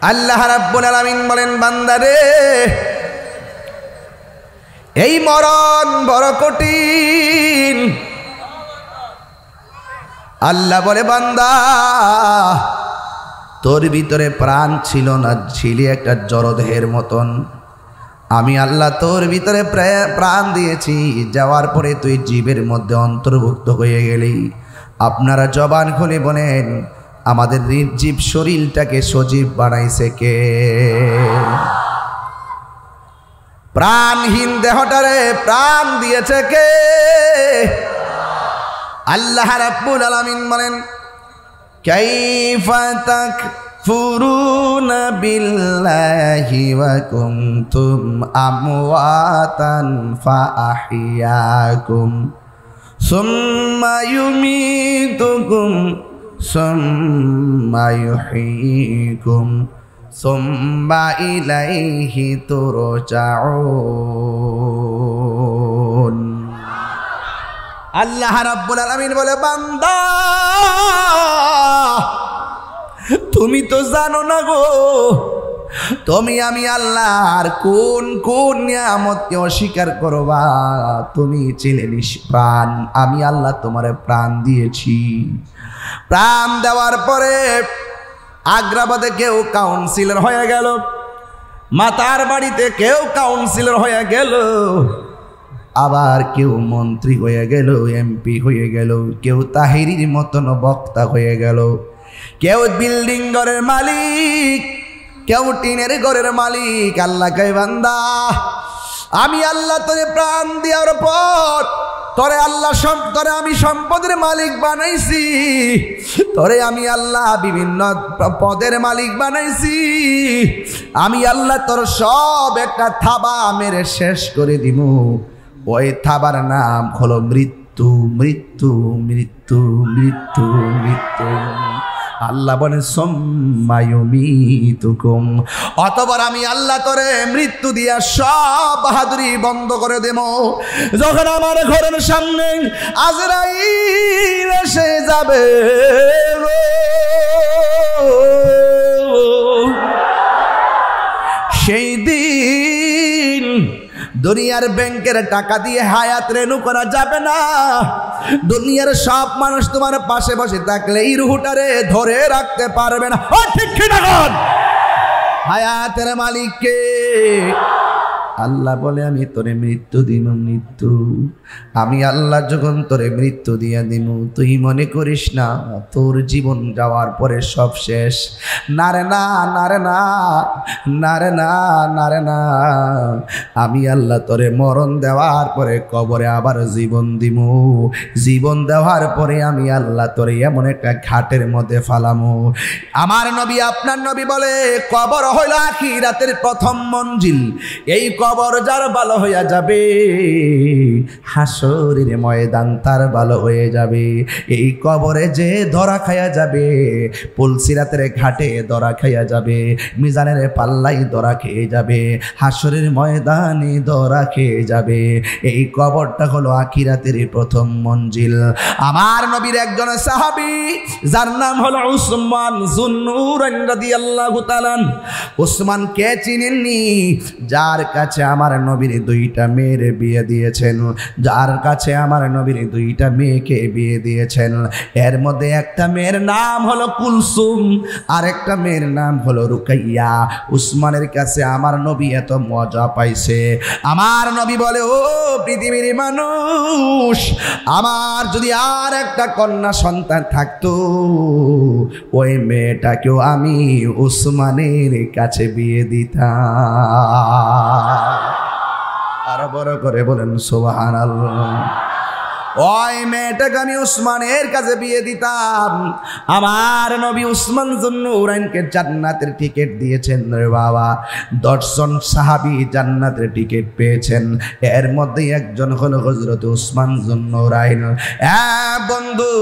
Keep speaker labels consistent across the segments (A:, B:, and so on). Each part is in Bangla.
A: আল্লাহ রাব্বুল আলামিন বলেন, বান্দারে এই মরণ বড় কঠিন। আল্লাহ বলে, বান্দা তোর ভিতরে প্রাণ ছিল না, ছিলি একটা জড়দেহের মতন। আমি আল্লাহ তোর ভিতরে প্রাণ দিয়েছি, যাওয়ার পরে তুই জীবের মধ্যে অন্তর্ভুক্ত হয়ে গেলি। আপনারা জবান খুলে বলেন, আমাদের নির্জীব শরীরটাকে সজীব বানাইছে কে? প্রাণহীন দেহটারে প্রাণ দিয়েছে কে? আল্লাহ রাব্বুল আলামিন বলেন, কাইফা তাকফুরুনা বিল্লাহি ওয়া কুনতুম আমওয়াতান ফাআহইয়াকুম সুম্মা ইউমীতুকুম সুম্মা ইউহয়ীকুম সুম্মা ইলাইহি তুরজাউন। আল্লাহ রাব্বুল আলামিন বলে, বান্দা তুমি তো জানো না গো, তুমি আমি আল্লাহর কোন কোন নিয়ামতকে অস্বীকার করবা। তুমি ছিলে নিষ্প্রাণ, আমি আল্লাহ তোমারে প্রাণ দিয়েছি। প্রাণ দেওয়ার পরে আগ্রাবাদে কেউ কাউন্সিলর হয়ে গেল, মাতার বাড়িতে কেউ কাউন্সিলর হয়ে গেল, আবার কেউ মন্ত্রী হয়ে গেল, এমপি হয়ে গেল, কেউ তাহিরির মতন বক্তা হয়ে গেল, কেউ বিল্ডিং ঘরের মালিক, কেউ টিনের ঘরের মালিক। আল্লাহ কয়, বান্দা আমি আল্লাহ তোরে প্রাণ দেওয়ার পর তোরে আমি সম্পদের মালিক বানাইছি, তোরে আমি আল্লাহ বিভিন্ন পদের মালিক বানাইছি। আমি আল্লাহ তোর সব একটা থাবা মেরে শেষ করে দিব। ওই থাবার নাম হলো মৃত্যু, মৃত্যু, মৃত্যু, মৃত্যু, মৃত্যু। আল্লাহ বলেন, সুম্মা ইউমীতুকুম, অতঃপর আমি আল্লাহ তোরে মৃত্যু দিয়া সব বাহাদুরি বন্ধ করে দেব। যখন আমার ঘরের সামনে আজরাইল এসে যাবে, সেই দিন দুনিয়ার ব্যাংকের টাকা দিয়ে হায়াত রেনু করা যাবে না। দুনিয়ার সব মানুষ তোমার পাশে বসে থাকলে এই রুহটারে ধরে রাখতে পারবে না। ঠিক কি না? হায়াতের মালিক কে? আল্লাহ বলে, আমি তোরে মৃত্যু দিব, মৃত্যু। আমি আল্লাহ যখন তোরে মৃত্যু দিয়া দিব, তুই মনে করিস না তোর জীবন যাওয়ার পরে সব শেষ। না রে না, না রে না, না রে না, না রে না। আমি আল্লাহ তোরে মরণ দেওয়ার পরে কবরে আবার জীবন দিব। জীবন দেওয়ার পরে আমি আল্লাহ তোরে এমন একটা ঘাটের মধ্যে ফালামো। আমার নবী, আপনার নবী বলে, কবর হইল আখিরাতের প্রথম মঞ্জিল। এই কবর যার ভালো হইয়া যাবে, হাসরের ময়দান তার ভালো হয়ে যাবে। এই কবরে যে ধরা খাইয়া যাবে, পুলসিরাতের ঘাটে ধরা খাইয়া যাবে, মিজানের পাল্লাই ধরা খেয়ে যাবে, হাসরের ময়দানে ধরা খেয়ে যাবে। এই কবরটা হলো আখিরাতের প্রথম মঞ্জিল। আমার নবীর একজন সাহাবী, যার নাম হলো উসমান যুন্নুরাইন রাদিয়াল্লাহু তাআলা। উসমান কে চিনেননি? যার কাছে আমার নবীর দুইটা মেয়ের বিয়ে দিয়েছেন, যার কাছে আমার নবীর দুইটা মেয়েকে বিয়ে দিয়েছেন। এর মধ্যে একটা মেয়ের নাম হলো কুলসুম, আর একটা মেয়ের নাম হলো রুকাইয়া। উসমানের কাছে আমার নবী এত মজা পাইছে। আমার নবী বলে, ও পৃথিবীর মানুষ, আমার যদি আর একটা কন্যা সন্তান থাকতো, ওই মেয়েটাকেও আমি উসমানের কাছে বিয়ে দিতাম। আরো বড় করে বলেন সুবহানাল্লাহ। ওই মেয়েটাকে আমি উসমানের কাছে বিয়ে দিতাম। আমার নবী উসমান যুন্নুরাইনকে জান্নাতের টিকিট দিয়েছেন রে বাবা। 10 জন সাহাবী জান্নাতের টিকিট পেয়েছেন, এর মধ্যে একজন হলো হযরত উসমান যুন্নুরাইন। বন্ধু,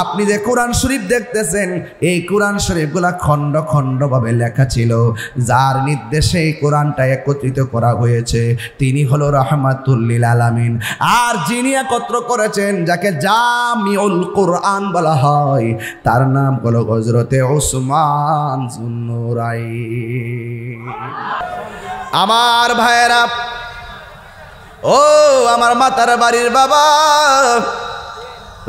A: আপনি যে কোরআন শরীফ দেখতেছেন, এই কোরআন শরীফগুলা খণ্ড খণ্ড ভাবে লেখা ছিল। যার নির্দেশে এই কোরআনটা একত্রিত করা হয়েছে তিনি হলো রাহমাতুল লিল আলামিন। আর যিনি একত্র করেছেন, যাকে জামিউল কুরআন বলা হয়, তার নাম হলো হযরতে উসমান যুন্নুরাইন। আমার ভাইয়েরা, ও আমার মাতার বাড়ির বাবা,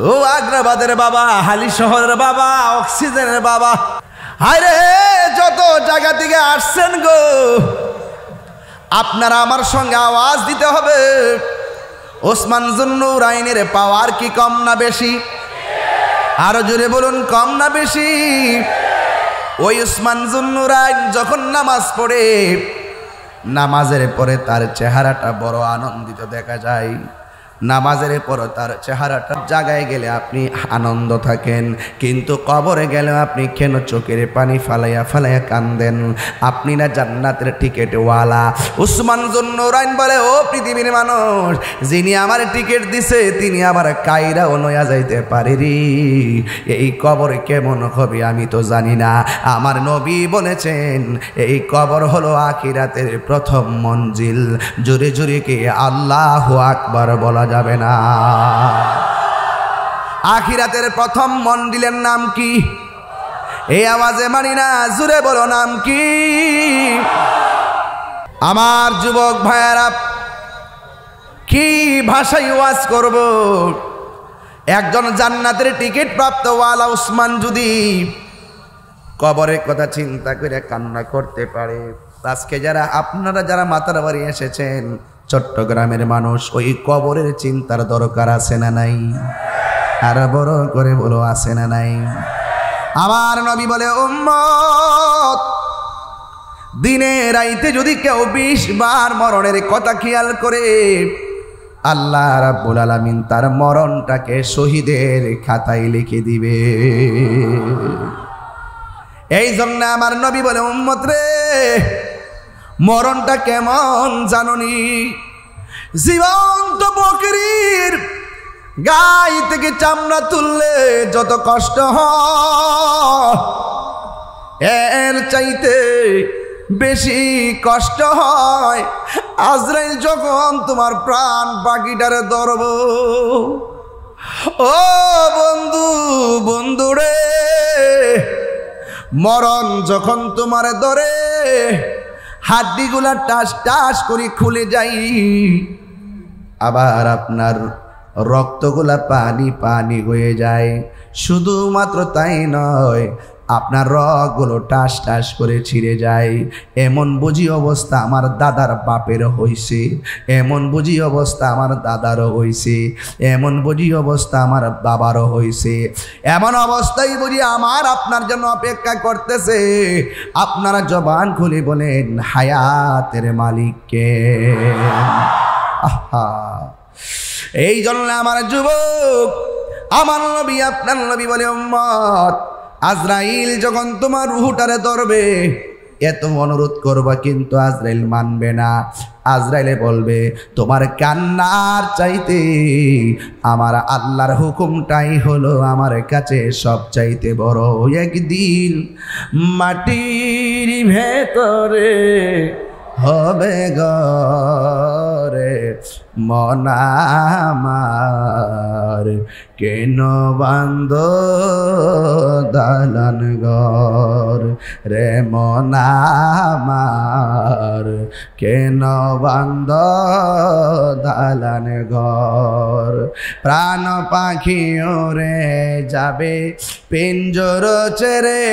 A: ও আগ্রাবাদের বাবা, হালি শহরের বাবা, অক্সিজেনের বাবা, হায়রে যত জায়গা থেকে আসছেন গো, আপনারা আমার সঙ্গে আওয়াজ দিতে হবে, ওসমান যুন্নুরাইনের পাওয়ার কি কম না বেশি? আরো জোরে বলুন, কম না বেশি? ওই ওসমান যুন্নুরাইন যখন নামাজ পড়ে, নামাজের পরে তার চেহারাটা বড় আনন্দিত দেখা যায়। নামাজের পর তার চেহারাটা জায়গায় গেলে আপনি আনন্দ থাকেন, কিন্তু কবরে গেলে আপনি কেন চোখের পানি ফালাইয়া ফালাইয়া কান্দেন? আপনি না জান্নাতের টিকেটওয়ালা? উসমান যুন্নুরাইন বলে, ও পৃথিবীর মানুষ, যিনি আমার টিকিট দিছে তিনি আবার কায়রাও নয়া যাইতে পারে রে। এই কবর কেমন হবে আমি তো জানি না। আমার নবী বলেছেন, এই কবর হলো আখিরাতের প্রথম মঞ্জিল। জোরে জোরে কে আল্লাহু আকবার বলা যাবে না? আখিরাতের প্রথম মন্দিরের নাম কি? এই আওয়াজে মানি না, জোরে বলো নাম কি? আমার যুবক ভাইয়েরা, কি ভাষায় ওয়াজ করব? একজন জান্নাতের টিকিট প্রাপ্ত ওয়ালা উসমান যদি কবরের কথা চিন্তা করে কান্না করতে পারে, আজকে যারা আপনারা যারা মাতার বাড়ি এসেছেন, চট্টগ্রামের মানুষ, ওই কবরের চিন্তার দরকার আছে না নাই? আর বড় করে বলো, আছে না নাই? আমার নবী বলে, উম্মত, দিনে রাইতে যদি কেউ 20 বার মরণের কথা খেয়াল করে, আল্লাহ রাব্বুল আলামিন তার মরণটাকে শহীদের খাতায় লিখে দিবে। এই জন্য আমার নবী বলে, উম্মত রে, মরণটা কেমন জাননি? জীবন্ত বকরির গাই থেকে চামড়া তুললে যত কষ্ট হয়, এর চাইতে বেশি কষ্ট হয় আজরাইল যখন তোমার প্রাণ পাখিটারে ধরব। ও বন্ধু, বন্ধুরে, মরণ যখন তোমারে ধরে, হাড্ডিগুলা টাস টাস করে খুলে যাই, আবার আপনার রক্তগুলা পানি পানি হয়ে যায়। শুধুমাত্র তাই নয়, আপনার রগগুলো টাস টাস করে ছিঁড়ে যায়। এমন বুঝি অবস্থা আমার দাদার বাপের হইছে, এমন বুঝি অবস্থা আমার দাদারও হইছে, এমন বুঝি অবস্থা আমার বাবারও হইছে। এমন অবস্থায় বুঝি আমার আপনার জন্য অপেক্ষা করতেছে। আপনারা জবান খুলে বলেন, হায়াতের মালিককে। আহা, এই জন্য আমার যুবক, আমার নবী, আপনার নবী বলে, উম্মত, আজরাইল যখন তোমার রুহটারে ধরবে, এত অনুরোধ করবা, কিন্তু আজরাইল মানবে না। আজরাইলে বলবে, তোমার কান্নার চাইতে আমার আল্লাহর হুকুমটাই হলো আমার কাছে সব চাইতে বড়। একদিন মাটির ভেতরে হবে ঘরে মন আমার, কেন বান্দ দালান ঘর রে মন আমার, কেন বান্দ দালান ঘর। প্রাণ পাখি ওরে যাবে পিঞ্জর ছেড়ে,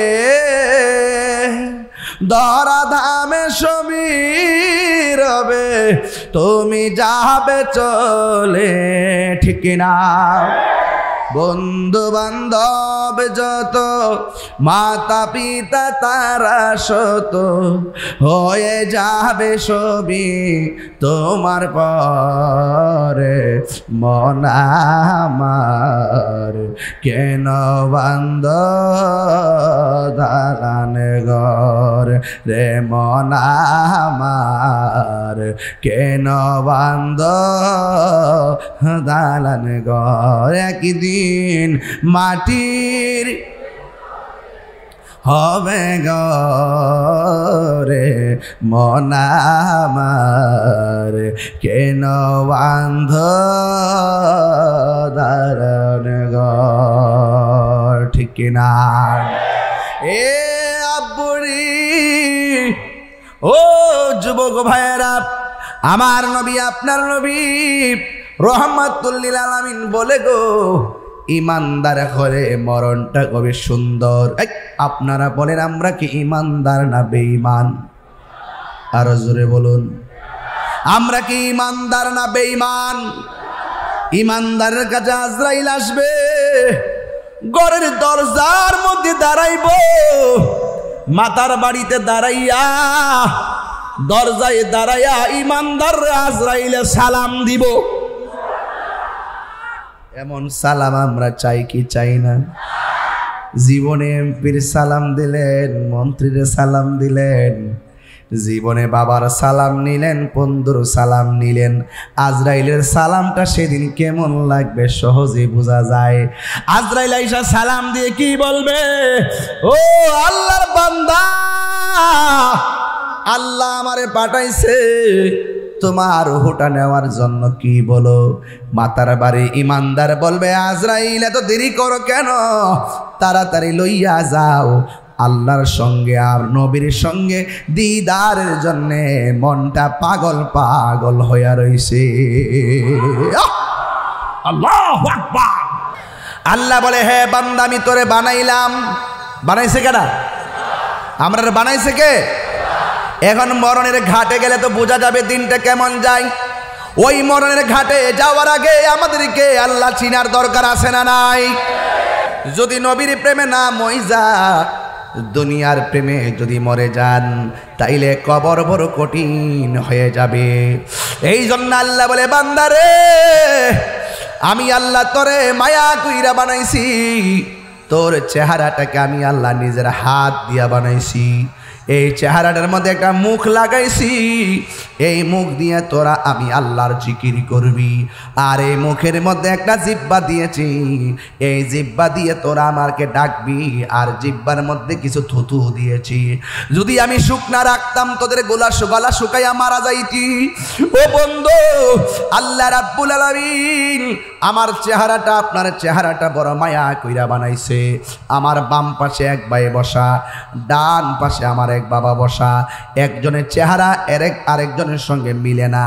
A: ধরা ধামে সবই রবে, তুমি যাবে চলে, ঠিক না? বন্ধু বান্ধব যত, মাতা পিতা তারা শত, হয়ে যাবে সবই তোমার পরে মন আমার, কেন বান্দ দালান ঘর রে মন আমার, কেন বান্দ দালান ঘর। একদিন মাটির হবে ঘর রে মন আমার কেন বান্ধ দারণ ঘর ঠিক কিনা এ আব্বুরি ও যুবক ভাইয়েরা আমার নবী আপনার নবী রহমাতুল লিল আলামিন বলে গো ইমানদার হলে মরণটা কবে সুন্দর। আপনারা বলেন আমরা কি ইমানদার না বেঈমান? আরো জোরে বলুন, আমরা কি ইমানদার না বেঈমান? ইমানদারের কাছে আজরাইল আসবে, ঘরের দরজার মধ্যে দাঁড়াইব, মাতার বাড়িতে দাঁড়াইয়া দরজায় দাঁড়াইয়া ইমানদার আজরাইলে সালাম দিব। এমন সালাম আমরা চাই কি চাই না? জীবনে এমপির সালাম দিলেন, মন্ত্রীর সালাম দিলেন, জীবনে বাবার সালাম নিলেন, বন্ধুর সালাম নিলেন, আজরাইলের সালামটা সেদিন কেমন লাগবে সহজে বোঝা যায়। আজরাইল আইসা সালাম দিয়ে কি বলবে? ও আল্লাহর বান্দা, আল্লাহ আমারে পাঠাইছে তোমার রূহটা নেওয়ার জন্য। কি বলো? মাতার বাড়ি ইমানদার বলবে আজরাইল এত দেরি করো কেন, তাড়াতাড়ি লইয়া যাও, আল্লাহর সঙ্গে আর নবীর সঙ্গে দিদারের জন্য মনটা পাগল পাগল হইয়া রইছে। আল্লাহু আকবার। আল্লাহ বলে হে বান্দা আমি তোরে বানাইলাম। বানাইছে কেডা? আমরা বানাইছে কে? এখন মরণের ঘাটে গেলে তো বোঝা যাবে দিনটা কেমন যায়। ওই মরণের ঘাটে যাওয়ার আগে আমাদেরকে আল্লাহ চিনার দরকার আছে না নাই? যদি নবীর প্রেমে না মইজা দুনিয়ার প্রেমে যদি মরে যান তাইলে কবর বড় কঠিন হয়ে যাবে। এই জন্য আল্লাহ বলে বান্দারে আমি আল্লাহ তোরে মায়া কইরা বানাইছি, তোর চেহারাটাকে আমি আল্লাহ নিজের হাত দিয়া বানাইছি। এই চেহারাটার মধ্যে একটা মুখ লাগাইছি, এই মুখ দিয়ে তোরা আমি আল্লাহর জিকির করবি। আর এই মুখের মধ্যে একটা জিহ্বা দিয়েছি, এই জিহ্বা দিয়ে তোরা আমাকে ডাকবি। আর জিহ্বার মধ্যে কিছু থুতু দিয়েছি, যদি আমি শুকনা রাখতাম তোদের গলা শুকাইয়া মারা যাইতি। ও বন্ধু, আল্লাহ রাব্বুল আলামিন আমার চেহারাটা আপনার চেহারাটা বড় মায়া কইরা বানাইছে। আমার বাম পাশে এক ভাই বসা, ডান পাশে আমার এক বাবা বসা। একজনের চেহারা আরেকজনের সঙ্গে মিলে না,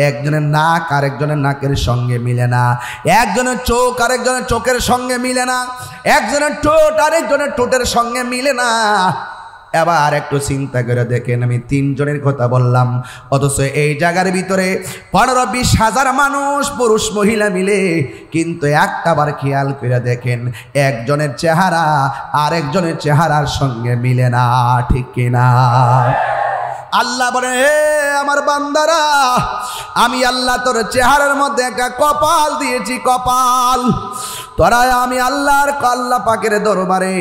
A: একজনের নাক আরেকজনের নাকের সঙ্গে মিলে না, একজনের চোখ আরেকজনের চোখের সঙ্গে মিলে না, একজনের ঠোঁট আরেকজনের ঠোঁটের সঙ্গে মিলে না। এবার একটু চিন্তা করে দেখেন, আমি তিনজনের কথা বললাম, অথচ এই জায়গার ভিতরে 15-20 হাজার মানুষ পুরুষ মহিলা মিলে, কিন্তু একটা বার খেয়াল করে দেখেন একজনের চেহারা আরেকজনের চেহারার সঙ্গে মিলে না, ঠিক কিনা? আল্লাহ বলে হে আমার বান্দারা, আমি আল্লাহ তোর চেহারার মধ্যে একটা কপাল দিয়েছি, কপাল। তোরা আমি আল্লাহ পাকের দরবারে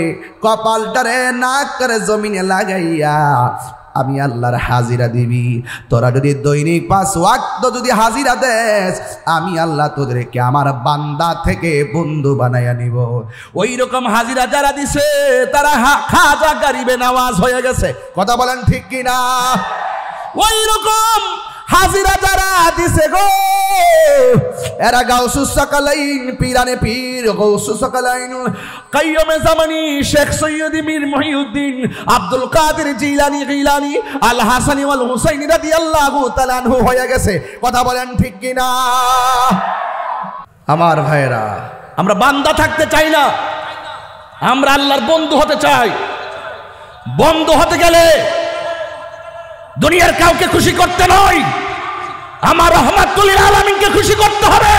A: কপালটারে নাক করে জমিনে লাগাইয়া আমি আল্লাহর হাজিরা দিবি। তোরা যদি দৈনিক 5 ওয়াক্ত যদি হাজিরা দেস, আমি আল্লাহ তোদেরকে আমার বান্দা থেকে বন্ধু বানাইয়া নিব। ওই রকম হাজিরা যারা দিছে তারা খাজা গরিবে নওয়াজ হয়ে গেছে। কথা বলেন ঠিক কিনা? ওই রকম হাজিরা যারা দিছে গো, এরা গাউসুস সাকালাইন পীরানে পীর গাউসুস সাকালাইন কাইয়ুমে জামানি শেখ সৈয়দ মীর মুহিউদ্দিন আব্দুল কাদের জিলানী আল হাসানি ওয়াল হুসাইনি রাদিয়াল্লাহু তাআলা আনহু হয়ে গেছে। কথা বলেন ঠিক কিনা? আমার ভাইরা, আমরা বান্দা থাকতে চাই না, আমরা আল্লাহর বন্ধু হতে চাই। বন্ধু হতে গেলে দুনিয়ার কাউকে খুশি করতে নয়, আমার রহমাতুল লিল আলামিনকে খুশি করতে হবে।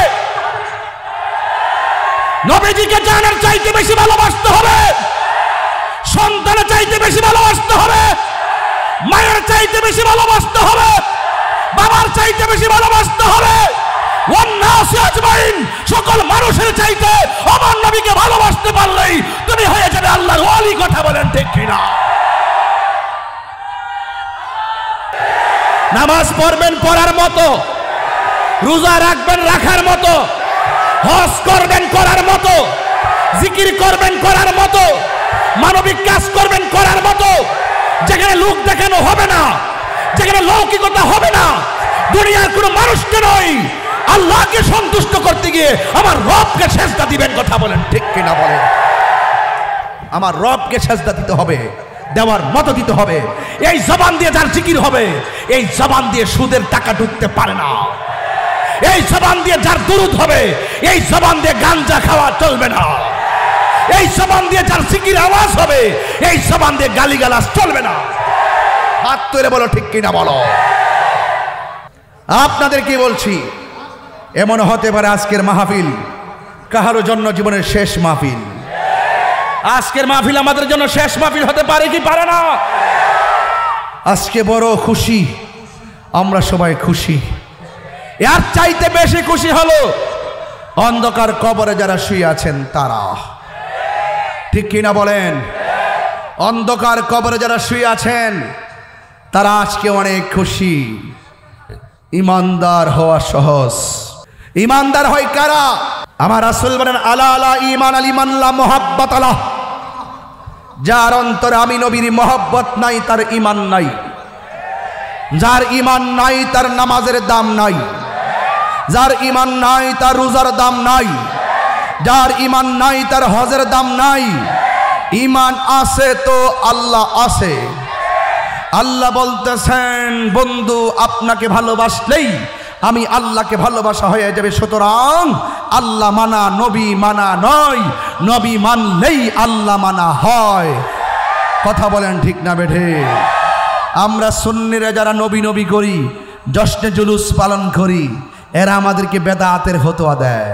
A: নবীজিকে জানের চাইতে বেশি ভালোবাসতে হবে, সন্তানের চাইতে বেশি ভালোবাসতে হবে, মায়ের চাইতে বেশি ভালোবাসতে হবে, বাবার চাইতে বেশি ভালোবাসতে হবে। ওয়ান্নাস আজমাইন, সকল মানুষের চাইতে আমার নবীকে ভালোবাসতে পারলেই তুমি হয়ে যাবে আল্লাহর ওয়ালি। কথা বলেন ঠিক কিনা? নামাজ পড়বেন পড়ার মতো, রোজা রাখবেন রাখার মতো, হজ করবেন করার মতো, জিকির করবেন করার মতো, মানবিক কাজ করবেন করার মতো,
B: যেখানে লোক দেখানো হবে না, যেখানে লৌকিকতা হবে না, দুনিয়ার কোনো মানুষকে নয়, আল্লাহকে সন্তুষ্ট করতে গিয়ে আমার রবকে সেজদা দিবেন। কথা বলেন ঠিক কিনা বলেন? আমার রবকে সেজদা দিতে হবে, দেওয়ার মতো দিতে হবে। এই জবান দিয়ে যার জিকির হবে, এই জবান দিয়ে সুদের টাকা ঢুকতে পারে না। এই জবান দিয়ে যার দুরূদ হবে, এই জবান দিয়ে গাঞ্জা খাওয়া চলবে না। এই জবান দিয়ে যার জিকির আওয়াজ হবে, এই জবান দিয়ে গালিগালাজ চলবে না। হাত তুলে বলো ঠিক কিনা বলো। আপনাদের কি বলছি, এমন হতে পারে আজকের মাহফিল কাহারো জন্য জীবনের শেষ মাহফিল। আজকের মাহফিল আমাদের জন্য শেষ মাহফিল হতে পারে কি পারে না? আজকে বড় খুশি, আমরা সবাই খুশি। এর চাইতে বেশি খুশি হলো অন্ধকার কবরে যারা শুয়ে আছেন তারা। ঠিক কিনা বলেন? অন্ধকার কবরে যারা শুয়ে আছেন তারা আজকে অনেক খুশি। ইমানদার হওয়া সহজ। ইমানদার হয় কারা? আমার রাসূল বলেন, আলা আলা ঈমান আল ঈমান লা মুহাব্বাত আলাহ। যার অন্তরে আমি নবীর মহব্বত নাই তার ঈমান নাই। যার ঈমান নাই তার নামাজের দাম নাই। যার ঈমান নাই তার রোজার দাম নাই। যার ঈমান নাই তার হজের দাম নাই। ঈমান আছে তো আল্লাহ আছে। আল্লাহ বলতেছেন, বন্ধু আপনাকে ভালোবাসলেই আমি আল্লাহকে ভালোবাসা হয়ে যাবে। সুতরাং আল্লাহ মানা নবী মানা নয়, নবী মানলেই আল্লাহ মানা হয়। কথা বলেন ঠিক না বেঠে? আমরা সুন্নিরা যারা নবী নবী করি, জশ্নে জুলুস পালন করি, এরা আমাদেরকে বেদাতের ফতোয়া দেয়।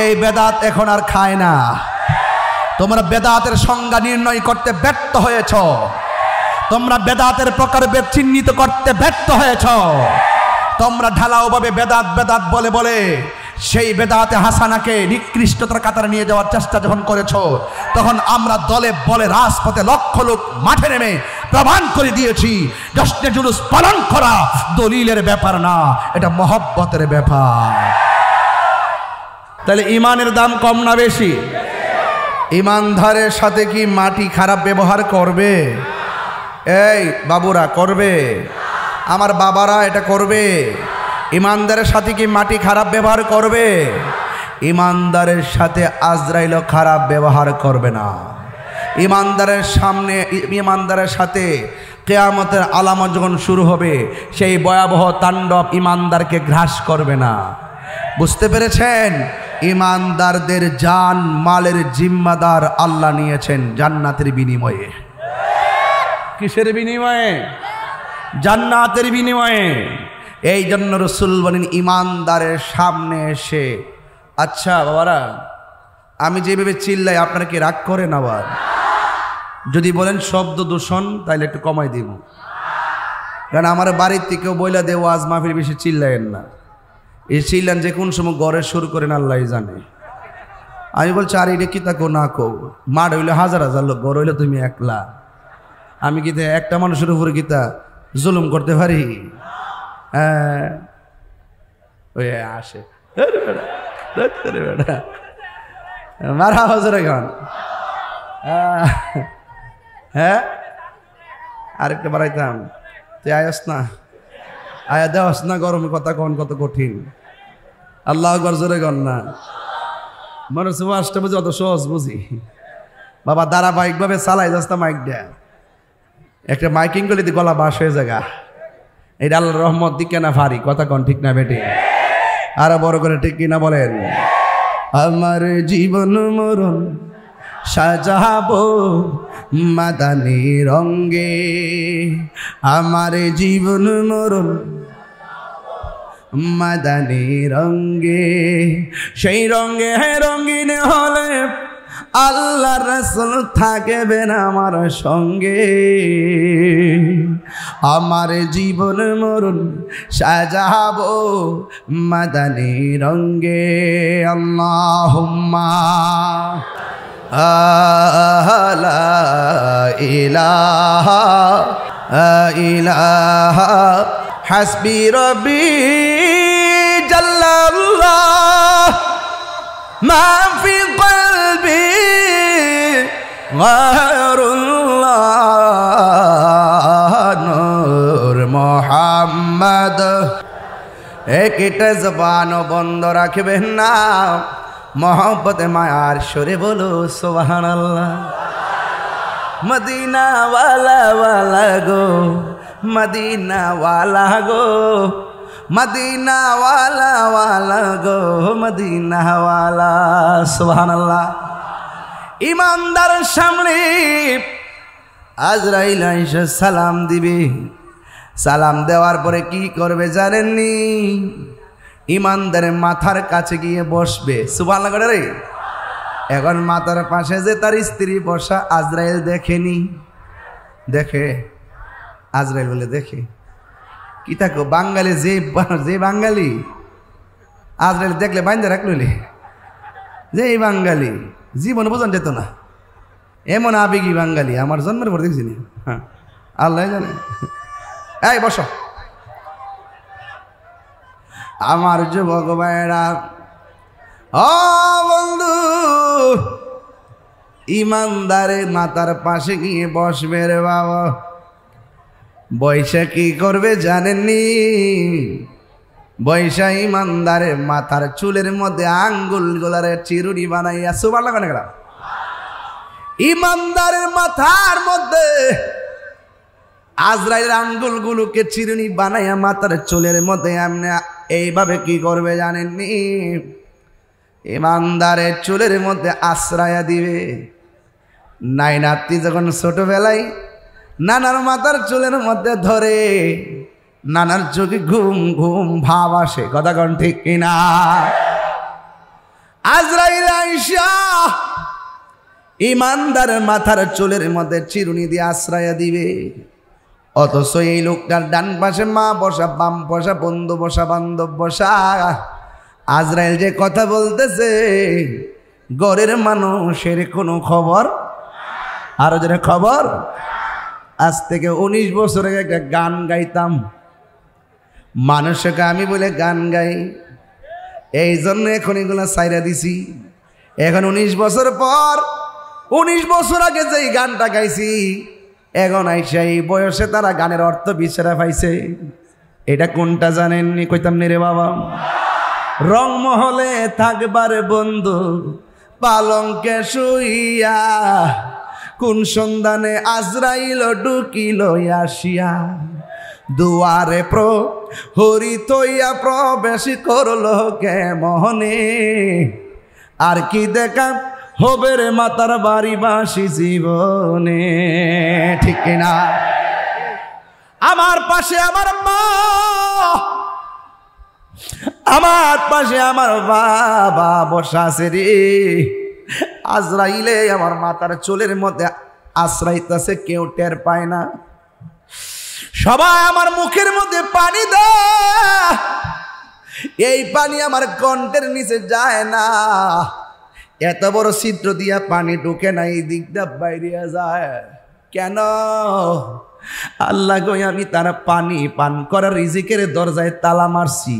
B: এই বেদাত এখন আর খায় না। তোমরা বেদাতের সংজ্ঞা নির্ণয় করতে ব্যর্থ হয়েছ। তোমরা বেদাতের প্রকারভেদ চিহ্নিত করতে ব্যর্থ হয়েছ। তোমরা ঢালাওভাবে বেদাত বেদাত বলে বলে সেই বেদাতে হাসানাকে নিকৃষ্টতার কাতারে নিয়ে যাওয়ার চেষ্টা যখন করেছ, তখন আমরা দলে বলে রাজপথে লক্ষ লোক মাঠে নেমে প্রমাণ করে দিয়েছি, জশ্নে জুলুস পালন করা দলিলের ব্যাপার না, এটা মহব্বতের ব্যাপার। তাহলে ইমানের দাম কম না বেশি? ইমানদারের সাথে কি মাটি খারাপ ব্যবহার করবে? এই বাবুরা করবে? আমার বাবারা এটা করবে? ইমানদারের সাথে কি মাটি খারাপ ব্যবহার করবে? ইমানদারের সাথে আজরাইলও খারাপ ব্যবহার করবে না। ইমানদারের সামনে, ইমানদারের সাথে কিয়ামতের আলামত যখন শুরু হবে, সেই ভয়াবহ তাণ্ডব ইমানদারকে গ্রাস করবে না। বুঝতে পেরেছেন? ইমানদারদের জান মালের জিম্মাদার আল্লাহ নিয়েছেন জান্নাতের বিনিময়ে। কিসের বিনিময়ে? জান্নাতের বিনিময়ে। এই জন্য রাসূল বলেন, ইমানদারের সামনে এসে, আচ্ছা বাবারা আমি যেভাবে চিল্লাই আপনারা কি রাগ করেন? আবার যদি বলেন শব্দ দূষণ তাহলে একটু কমাই দিব, কারণ আমার বাড়ির থেকেও বইলা দেব আজ মাহফিল বেশি চিল্লায়েন না। এই চিল্লান যে কোন সময় গড়ে শুরু করেন আল্লাহ জানে। আমি বলছি আর এটা কি তাকো না কো, মাঠ হইলে হাজার হাজার লোক, গড় হইলে তুমি একলা। আমি কিতা একটা মানুষের উপরে কিতা জুলুম করতে পারি? হ্যাঁ ওই আসে মারা হজরে গান। হ্যাঁ আরেকটা বাড়াইতাম, তুই আয়াস না, আয়া দেওয়াস না, গরমে কথা কন কত কঠিন। আল্লাহ গরজরে গন না, মনে হচ্ছে মাসটা বুঝি অত সহজ বুঝি। বাবা ধারাবাহিকভাবে চালাই যাস না মাইক দেয়, একটা মাইকিং করলে গলা বাস হয়ে জায়গা। এটা আল্লাহর রহমত দিকে না ভারী, কথা কন ঠিক না বেটে? আরো বড় করে ঠিক কিনা বলেন? আমার জীবন মরণ সাজাবো মাদানী রঙ্গে, আমার জীবন মরণ মাদানী রঙ্গে, সেই রঙ্গে রঙিন হলে আল্লাহ রাসূল থাকবেন আমার সঙ্গে। আমার জীবন মরণ সাজাবো মাদানী রঙ্গে। আল্লাহুম্মা লা ইলাহা ইল্লাল্লাহ হাসবি রব্বি জাল্লাল্লাহ মা ফি কলবি
A: গায়রুল্লাহ নূর মোহাম্মদ। একটা জবান বন্ধ রাখবেন না, মোহব্বতে মায়ার সুরে বলো সুবহানাল্লাহ। মদিনা ওয়ালা ওয়ালা গো, মদিনা ওয়ালা গো, মদিনা ওয়ালা ওয়ালা গো, মদিনা ওয়ালা। সুবহানাল্লাহ। ইমানদার সামনে আজরাইল আইসা সালাম দিবে। সালাম দেওয়ার পরে কি করবে জানেননি? ইমানদারের মাথার কাছে গিয়ে বসবে। সুবহানাল্লাহ করে রে। এখন মাথার পাশে যে তার স্ত্রী বসা, আজরাইল দেখেনি? দেখে? আজরাইল বলে দেখে। কি থাকো বাঙালি, যে বাঙালি আজরাইল দেখলে বাইন্দা রাখলে, যে এই বাঙালি জীবনে বোঝান যেত না, এমন আবেগী বাঙালি আমার জন্মের পর দেখছি। হ্যাঁ, আল্লাহ জানে। এই বসো। আমার যুবক ভাইরা, ও বন্ধু, ইমানদারের মাথার পাশে গিয়ে বসবে রে বাবা। বৈশা কি করবে জানেননি? বৈশা ইমানদারের মাথার চুলের মধ্যে আঙ্গুল গোলারে চিরুনি বানাইয়া, সুবহানাল্লাহ কেন গেলাম, ইমানদারের মাথার মধ্যে আজরাইলের আঙ্গুলগুলোকে চিরুনি বানাইয়া মাথার চুলের মধ্যে এমনি এইভাবে কি করবে জানেননি? ইমানদারের চুলের মধ্যে আশ্রয়া দিবে। নাই নাতি যখন ছোটবেলায় নানার মাথার চুলের মধ্যে ধরে, নানার চোখে ঘুম ঘুম ভাব আসে। কথা কোন ঠিক কিনা? আজরাইল আইসা ইমানদারের মাথার চুলের মধ্যে চিরুনি দিয়ে আশ্রয়া দিবে। অথচ এই লোকটার ডান পাশে মা বসা, বাম বসা, বন্ধু বসা, বান্ধব বসা। আজরাইল যে কথা বলতেছে, ঘরের মানুষের কোনো খবর। আরো যেন খবর। আজ থেকে 19 বছর আগে একটা গান গাইতাম, মানুষকে আমি বলে গান গাই, এই জন্য এখন এগুলো সাইরা দিছি। এখন 19 বছর পর, 19 বছর আগে যেই গানটা গাইছি, এখন আইসা এই বয়সে তারা গানের অর্থ বিছরা পাইছে। এটা কোনটা জানেননি? কইতাম নি রে বাবা। রংমহলে থাকবার বন্ধু পালঙ্কে শুইয়া, কোন সন্ধানে আজরাইল ঢুকিল আসিয়া, দুয়ারে প্রহরী তৈয়া প্রবেশ করলো কে মোহনে, আর কি দেখা হবে রে মাতার বাড়ি বাসি জীবনে। ঠিক কিনা? আমার পাশে আমার মা, আমার পাশে আমার বাবা বসা আছে রে। আজরাইলে আমার মাথার চুলের মধ্যে আশ্রাইতেছে, কেউ টের পায় না। সবাই আমার মুখের মধ্যে পানি দেয়, এই পানি আমার কণ্ঠের নিচে যায় না। এত বড় ছিদ্র দিয়া পানি ঢুকে না, এই দিকটা বাইরে যায় কেন? আল্লাহ গো, আমি তারা পানি পান করার রিজিকের দরজায় তালা মারছি,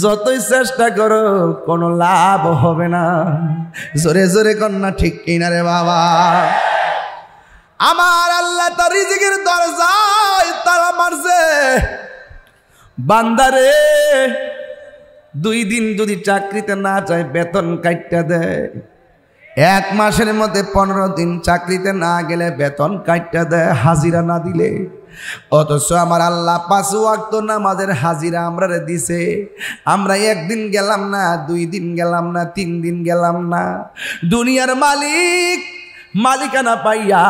A: যতই চেষ্টা করো কোনো লাভ হবে না। জোরে জোরে কন্যা ঠিক কিনা রে বাবা? আমার আল্লাহ তার রিজিকের দরজায় তালা মারছে। বান্দারে 2 দিন যদি চাকরিতে না যায়, বেতন কাইটা দেয়। 1 মাসের মধ্যে 15 দিন চাকরিতে না গেলে বেতন কাইটা দেয়, হাজিরা না দিলে। অথচ আমার আল্লাহ 5 ওয়াক্ত নামাজের হাজিরা আমরা দিছে। আমরা 1 দিন গেলাম না, 2 দিন গেলাম না, 3 দিন গেলাম না। দুনিয়ার মালিক মালিকানা পাইয়া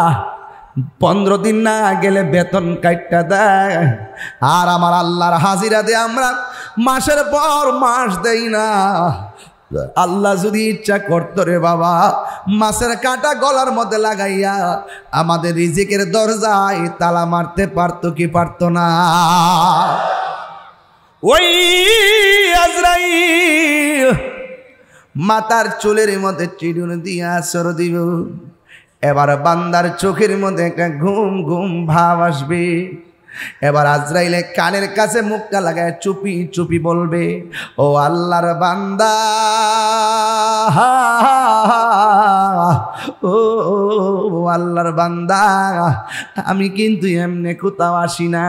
A: 15 দিন না গেলে বেতন কাইটা দেয়। আর আমার আল্লাহর হাজিরা দিয়ে আমরা মাসের পর মাস দেই না। আল্লাহ যদি ইচ্ছা করতো রে বাবা, মাছের কাঁটা গলার মধ্যে লাগাইয়া আমাদের রিজিকের দরজায় তালা মারতে পারতো কি পারতো না? ওই আজরাইল মাথার চুলের মধ্যে চিরুনি দিয়া আসর দিব। এবার বান্দার চোখের মধ্যে একটা ঘুম ঘুম ভাব আসবে। এবার আজরাইলে কানের কাছে মুখটা লাগায় চুপি চুপি বলবে, ও আল্লাহর বান্দা, ও আল্লাহর বান্দা, আমি কিন্তু এমনি কোথাও আসি না,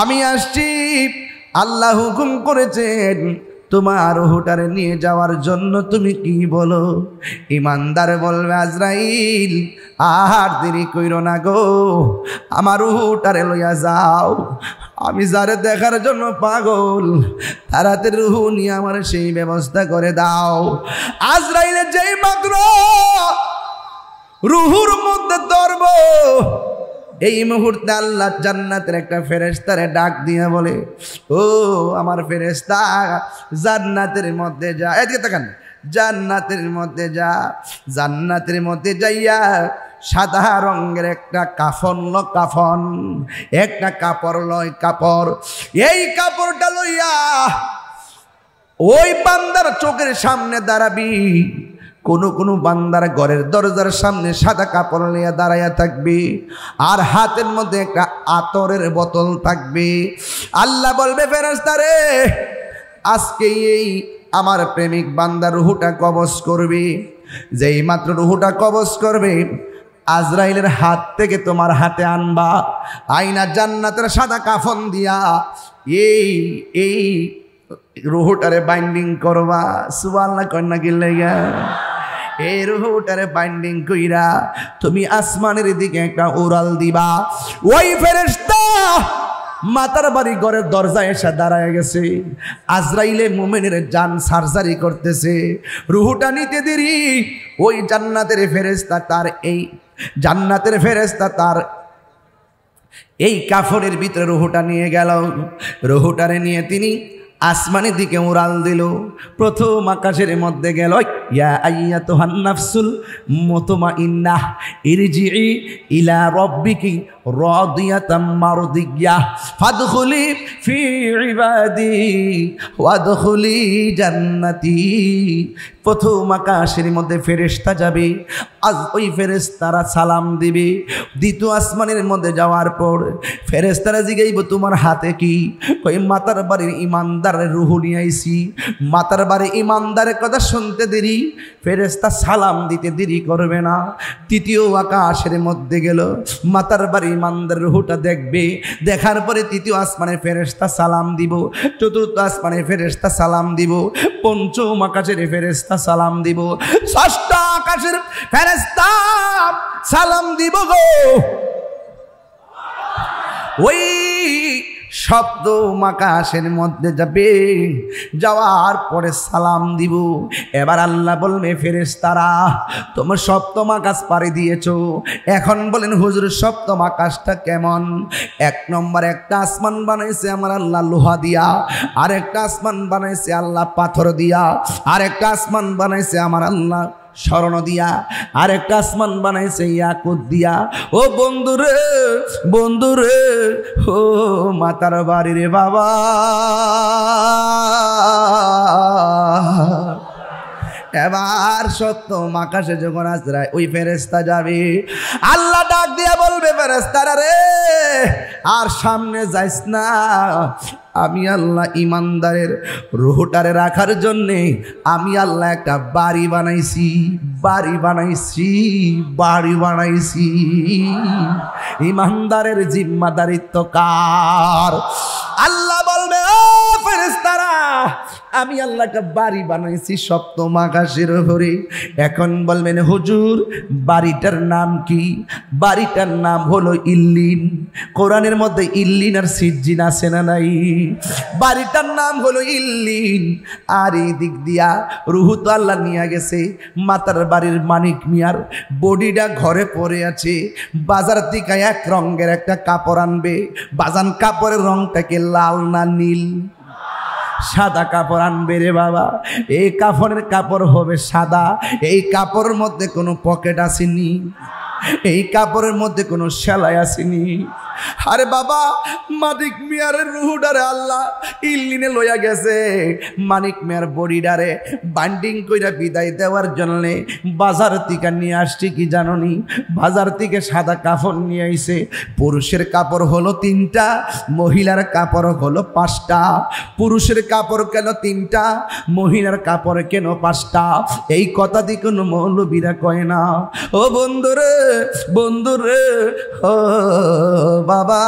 A: আমি আসছি আল্লাহ হুকুম করেছেন তোমার রুহটারে নিয়ে যাওয়ার জন্য। তুমি কি বলো? ইমানদার বলবে, আজরাইল আর দেরি কইরো না গো, আমার রুহটারে লইয়া যাও, আমি যারে দেখার জন্য পাগল, তাড়াতাড়ি রুহ নিয়ে আমার সেই ব্যবস্থা করে দাও। আজরাইলে যেই মাত্র রুহুর মধ্যে ধরব, এই মুহূর্তে আল্লাহ জান্নাতের একটা ফেরেশতারে ডাক দিয়ে বলে, ও আমার ফেরেশতা, জান্নাতের মধ্যে যা, এদিকে তাকান, জান্নাতের মধ্যে যা, জান্নাতের মধ্যে যাইয়া সাদা রঙের একটা কাফন ল, কাফন একটা কাপড় লয়, কাপড়, এই কাপড়টা লইয়া ওই বান্দার চোখের সামনে দাঁড়াবি। কোনো বান্দার ঘরের দরজার সামনে সাদা কাপড় নিয়ে দাঁড়াইয়া থাকবে, আর হাতের মধ্যে একটা আতরের বোতল থাকবে। আল্লাহ বলবে, ফেরেশতারে, আজকে এই আমার প্রেমিক বান্দার রুহটা কবজ করবে। যেই মাত্র রুহটা কবজ করবে, আজরাইলের হাত থেকে তোমার হাতে আনবা, আইনা জান্নাতের সাদা কাফন দিয়া এই রুহটারে বাইন্ডিং করবা। সুবহানাল্লাহ কন্যা গিল্লাইয়া, এই রুহটারে বাইন্ডিং কইরা তুমি আসমানের দিকে একটা উড়াল দিবা। ওই ফেরেশতা মাতার বাড়ি ঘরের দরজায় এসে দাঁড়ায় গেছে। আজরাইলে মুমিনের জান সার্জারি করতেছে, রুহটা নিতে দেরি। ওই জান্নাতের ফেরেশতা তার এই কাফনের ভিতরে রুহটা নিয়ে গেল। রুহটারে নিয়ে তিনি আসমানের দিকে উড়াল দিল। প্রথম আকাশের মধ্যে গেল, ইয়া আইয়াতুহান নাফসুল মুতমাইন্নাহ ইরজিই ইলা রাব্বিকি রাদিয়াতাম মারদিয়াহ ফাদখুলি ফি ইবাদি ওয়াদখুলি জান্নাতি। প্রথম আকাশের মধ্যে ফেরেশতা যাবে, আজ ওই ফেরেশতারা সালাম দিবে। দ্বিতীয় আসমানের মধ্যে যাওয়ার পর ফেরেশতারা জিগাইব, তোমার হাতে কি? কই মাতার বাড়ির ইমানদারের রূহ নিয়ে আইছি। মাতার বাড়ির ইমানদারের কথা শুনতে দেরি, ফেরেশতা সালাম দিতে দেরি করবে না। তৃতীয় আকাশের মধ্যে গেল, মাতার বাড়ির ইমানদারের রূহটা দেখবে। দেখার পরে তৃতীয় আসমানের ফেরেশতা সালাম দিব, চতুর্থ আসমানের ফেরেশতা সালাম দিব, পঞ্চম আকাশের ফেরেশতা সালাম দিব, ষষ্ঠ আকাশের ফেরেশতা সালাম দিব গো। ওই শব্দ আকাশের মধ্যে যাবে, যাওয়ার পরে সালাম দিব। এবার আল্লাহ বলবে, ফেরেশতারা তোমরা সপ্তম আকাশ পাড়ি দিয়েছো, এখন বলেন হুজুর সপ্তম আকাশটা কেমন? এক নম্বর একটা আসমান বানাইছে আমার আল্লাহ লোহা দিয়া, আর একটা আসমান বানাইছে আল্লাহ পাথর দিয়া, আর একটা আসমান বানাইছে আমার আল্লাহ স্বর্ণ দিয়া, আর একটা আসমান বানাইছে ইয়াকুত দিয়া। ও বন্ধুরে, বন্ধুরে, ও মাতার বাড়ি রে বাবা, এবার সপ্তম আকাশে যখন আজরাইল ওই ফেরেশতা যাবে, আল্লাহ ডাক দিয়া বলবে, ফেরেশতারা রে আর সামনে যাইস না, আমি আল্লাহ ইমানদারের রুহটারে রাখার জন্যে আমি আল্লাহ একটা বাড়ি বানাইছি, বাড়ি বানাইছি, বাড়ি বানাইছি। ইমানদারের জিম্মাদারিত্ব কার? আল্লাহ বলবে, ও ফেরেশতারা আমি আল্লাহ একটা বাড়ি বানাইছি সপ্তম আকাশের উপরে। এখন বলবেন হুজুর বাড়িটার নাম কি? বাড়িটার নাম হলো ইল্লিন। কোরআনের মধ্যে ইল্লিন আর সিজ্জিন আছে না নাই? বাড়িটার নাম হলো ইল্লিন। আর এই দিক দিয়া রুহু তো আল্লাহ নিয়ে গেছে, মাতার বাড়ির মানিক মিয়ার বডিটা ঘরে পড়ে আছে। বাজার থেকে এক রঙের একটা কাপড় আনবে। বাজান কাপড়ের রংটাকে লাল না নীল? সাদা কাপড় আনবে রে বাবা। এই কাফনের কাপড় হবে সাদা। এই কাপড়ের মধ্যে কোনো পকেট আসেনি, এই কাপড়ের মধ্যে কোনো সেলাই আসেনি। আরে বাবা মানিক মিয়ার রুহুডারে আল্লাহ ইল্লিনে লইয়া গেছে। মানিক মিয়ার বডিডারে বান্ডিং কইরা বিদায় দেওয়ার জন্য বাজার থেকে নিয়ে আসছি কি জাননি, বাজার থেকে সাদা কাপড় নিয়ে আইছে। পুরুষের কাপড় হলো 3টা, মহিলার কাপড় হলো 5টা। পুরুষের কাপড় কেন 3টা, মহিলার কাপড় কেন 5টা? এই কথা দিয়ে কোনো মৌলবীরা কয় না। ও বন্ধুরে বন্ধুরে, ও বাবা,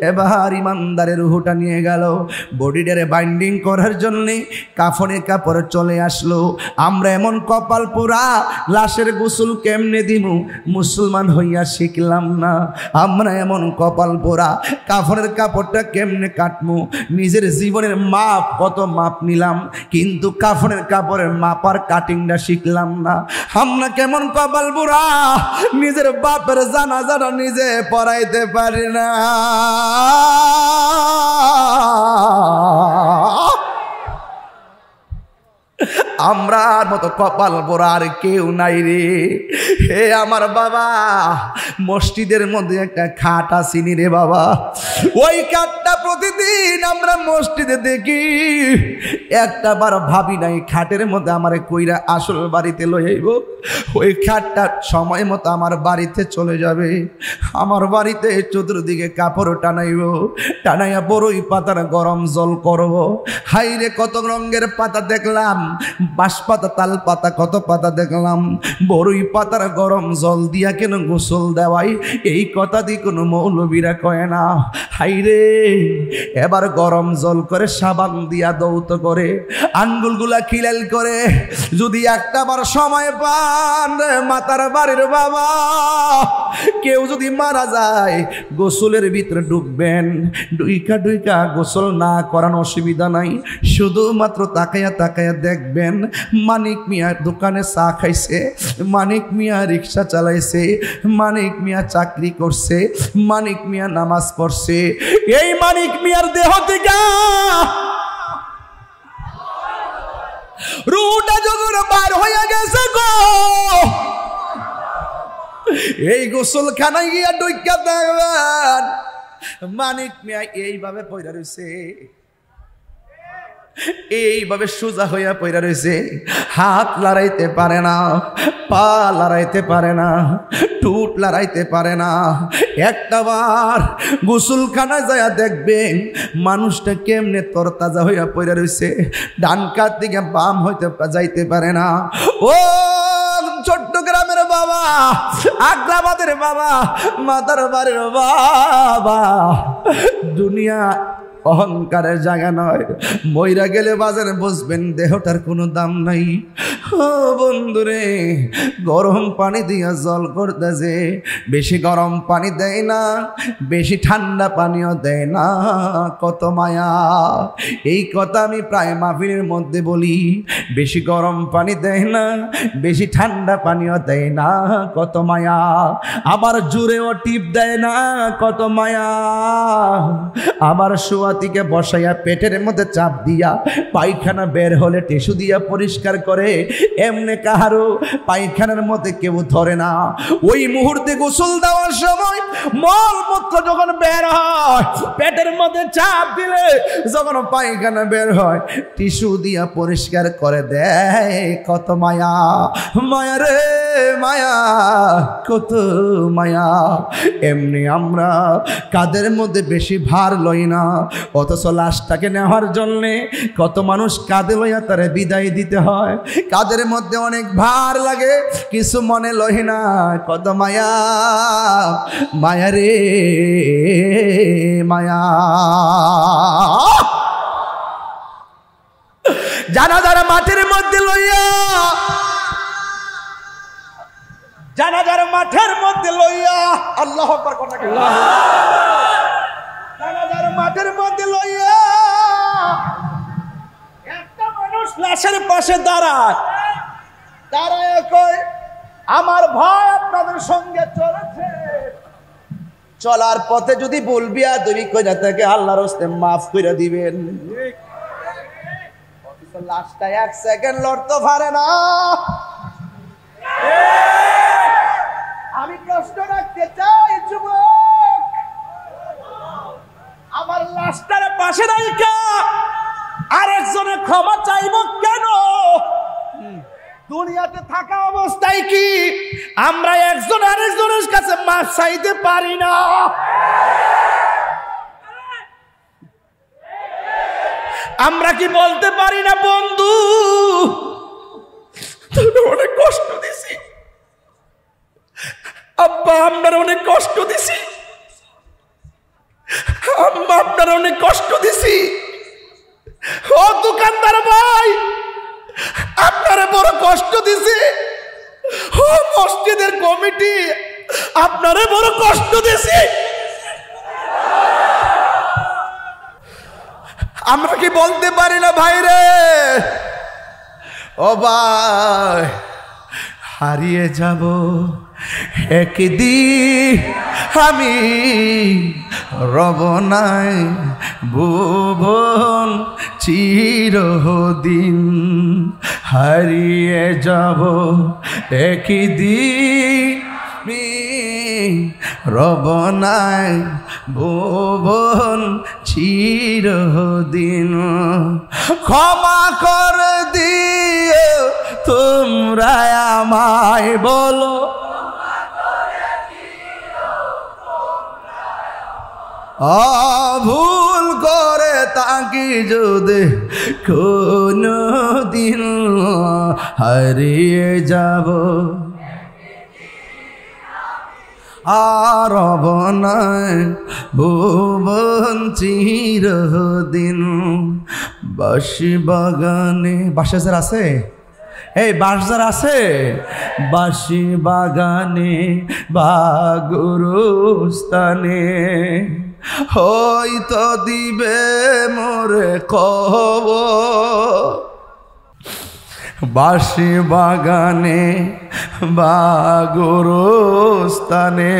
A: এবার ইমানদারের রুহুটা নিয়ে গেল, বডিটারে বাইন্ডিং করার জন্যে কাফনে কাপড় চলে আসলো। আমরা এমন কপাল পোড়া, লাশের গোসল কেমনে দিমু মুসলমান হইয়া শিখলাম না। আমরা এমন কপাল পোড়া, কাফনের কাপড়টা কেমনে কাটমু, নিজের জীবনের মাপ কত মাপ নিলাম, কিন্তু কাফনের কাপড়ের মাপ আর কাটিংটা শিখলাম না। আমরা কেমন কপাল পোড়া, নিজের বাপের জানাজাটা নিজে পড়াইতে পারি না। আমরার মতো কপাল পোড়া আর কেউ নাই রে। হে আমার বাবা, মসজিদের মধ্যে একটা খাট আসিনি রে বাবা, ওই খাটটা প্রতিদিন আমরা মসজিদে দেখি, একটা বার ভাবি নাই খাটের মধ্যে আমার কইরা আসল বাড়িতে লই আইব। ওই খাটটা সময় মতো আমার বাড়িতে চলে যাবে, আমার বাড়িতে চতুর্দিকে কাপড় টানাইব, টানাইয়া বড়ই পাতার গরম জল করব। হাইরে কত রঙের পাতা দেখলাম, বাঁশ পাতা, তাল পাতা, কত পাতা দেখলাম, বড়ই পাতার গরম জল দিয়া কেন গোসল দেওয়াই, এই কথা দিয়ে কোনো মৌলবীরা কয় না। হাইরে এবার গরম জল করে সাবান দিয়া দৌত করে আঙ্গুলগুলা খিলাল করে, যদি একটা বার সময় পান মাতার বাড়ির বাবা, কেউ যদি মারা যায় গোসলের ভিতরে ডুববেন, ডুইকা ডুইকা গোসল না করানো অসুবিধা নাই, শুধুমাত্র তাকায়া তাকায়া দেখবেন মানিক মিয়া দোকানে চা খাইছে, মানিক মিয়া রিক্সা চালাইছে, মানিক মিয়া চাকরি করছে, মানিক মিয়া নামাজ পড়ছে। এই মানিক মিয়ার দেহ থেকে রুটা যখন বার হইয়া গেছে গো, এই গোসলখানায় গিয়া ডুইকা দেখবেন মানিক মিয়া এইভাবে পয়রা রয়েছে, এইভাবে সোজা হইয়া পয়রা রয়েছে, হাত লড়াইতে পারে না, পা লড়াইতে পারে না, টুট লড়াইতে পারে না। একটা বার গোসলখানায় যায় দেখবেন মানুষটা কেমনে তরতাজা হইয়া পয়রা রয়েছে, ডান কাত থেকে বাম হইতে যাইতে পারে না। ও চট্টগ্রামের বাবা, আগ্রাবাদের বাবা, মাতার বাড়ির বাবা, দুনিয়া অহংকারের জায়গা নয়। মইরা গেলে বাজারে বসবেন দেহটার কোনো দাম নাই। ও বন্ধুরে, গরম পানি দিয়া জল করতেছে, বেশি গরম পানি দেয় না, বেশি ঠান্ডা পানিও দেয় না, কত মায়া। এই কথা আমি প্রায় মাহফিলের মধ্যে বলি, বেশি গরম পানি দেয় না, বেশি ঠান্ডা পানিও দেয় না, কত মায়া। আবার জোরেও টিপ দেয় না, কত মায়া। আবার শোয়াতিকে বসাইয়া পেটের মধ্যে চাপ দিয়া পায়খানা বের হলে টিস্যু দিয়া পরিষ্কার করে, এমনি কাহারো পায়খানার মধ্যে কেউ ধরে না। ওই মুহূর্তে গোসল দেওয়ার সময় মলমূত্র যখন বের হয়, পেটের মধ্যে চাপ দিলে যখন পায়খানা বের হয় টিস্যু দিয়া পরিষ্কার করে দেয়, কত মায়া। মায়া রে মায়া, কত মায়া। এমনি আমরা কাদের মধ্যে বেশি ভার লই না, অথচ লাশটাকে নেওয়ার জন্যে কত মানুষ কাঁধে লইয়া তারে বিদায় দিতে হয়। কাদের মধ্যে অনেক ভার লাগে, কিছু মনে লই না, কত মায়া। মায়া রে মায়া। জানাজার মাঠের মধ্যে লইয়া, জানাজার মাঠের মধ্যে লইয়া, আল্লাহু আকবার কোন নাকি, জানাজার মাঠের মধ্যে লইয়া একটা মানুষ লাশের পাশে দাঁড়ায়, দাঁড়ায় কয় আমার ভাই আপনাদের সঙ্গে চলেছে, চলার পথে যদি বলবি আর তুমি কইরা তাকে আল্লাহর হস্তে মাফ করে দিবেন। লাশটা 1 সেকেন্ড লড়তে পারে না। আমি প্রশ্ন রাখতে চাই যুবক,
B: দুনিয়াতে থাকা অবস্থায় কি আমরা একজন আরেকজনের কাছে মাফ চাইতে পারি না? আমরা কি বলতে পারি না, বন্ধু তোকে অনেক কষ্ট দিছি, আব্বা আপনার অনেক কষ্ট দিছি, আম্মা আপনার অনেক কষ্ট দিছি, ও দোকানদার ভাই আপনারে বড় কষ্ট দিছি, ও মসজিদের কমিটি আপনারে বড় কষ্ট দিছি। আমরা কি বলতে পারি না ভাই রে, ও ভাই হারিয়ে যাব একদিন আমি, রব নাই ভুবন চিরদিন, হারিয়ে যাব একদিন আমি, রব নাই ভুবন চিরদিন। ক্ষমা করে দিও তোমরা আমায়, বলো ভুল করে তাকি যদি কোনো দিন, হারিয়ে যাব আর রব নাই ভুবন চিরদিন। বাঁশি বাগানে, বাঁশের আছে এই বাঁশঝাড় আছে, বাঁশি বাগানে বা গুরুস্থানে হয়তো দিবে মোরে খবর, বাঁশি বাগানে বা গুরুস্থানে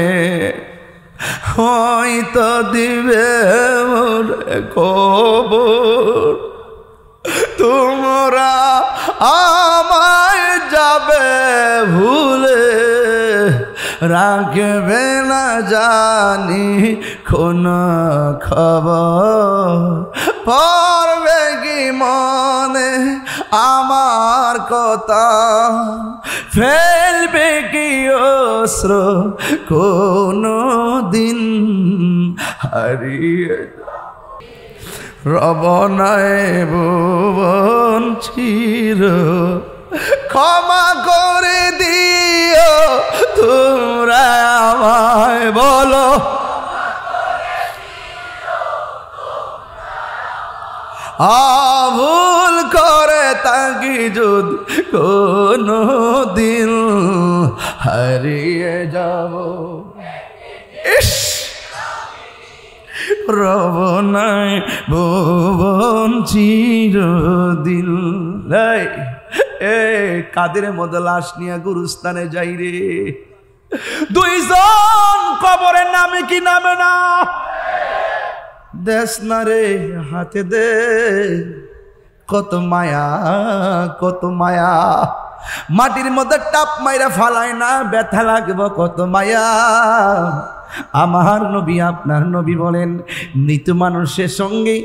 B: হয়তো দিবে মোরে খবর, তোমরা আমায় যাবে ভুলে, রাখবে না জানি কোন খবর, পড়বে কি মনে আমার কথা, ফেলবে কি অস্ত্র কোনো দিন, হারিয়ে রব নাই ভুবন চির, ক্ষমা করে দিও তোমরা আমায়, বলো ভুল করে তাকি যদি কোনো দিন, হারিয়ে যাব ইস রব নাই ভুবন চিরদিন। এ কাদের মধ্যে লাশ নিয়ে গুরুস্থানে যাই রে, দুইজন কবরের নামে কি নামে না, দেশ না রে হাতে দে, কত মায়া কত মায়া, মাটির মধ্যে টাপ মাইরা ফালায় না, ব্যথা লাগবে কত মায়া। আমার নবী আপনার নবী বলেন, মৃত মানুষের সঙ্গে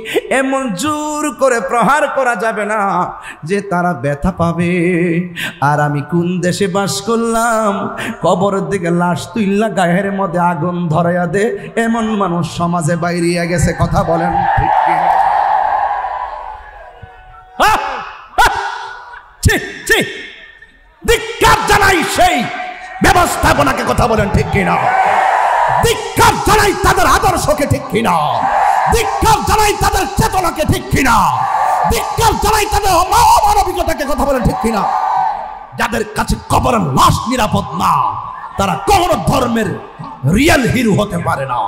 B: এমন জোর করে প্রহার করা যাবে না যে তারা ব্যথা পাবে। আর আমি কোন দেশে বাস করলাম, কবরের দিকে লাশ তুইল্লা গায়ের মধ্যে আগুন ধরাইয়া দে, এমন মানুষ সমাজে বাইরিয়া গেছে। কথা বলেন ঠিক কি? ধিক্কার জানাই সেই ব্যবস্থাপনাকে। কথা বলেন ঠিক কিনা? ধিক্কার জানাই তাদের আদর্শকে, ঠিক কিনা? ধিক্কার জানাই তাদের চেতনাকে, ঠিক কিনা? ধিক্কার জানাই তাদের অমানবিকতাকে। কথা বলেন ঠিক কিনা? যাদের কাছে কবরের লাশ নিরাপদ না, তারা কখনো ধর্মের রিয়েল হিরো হতে পারে না।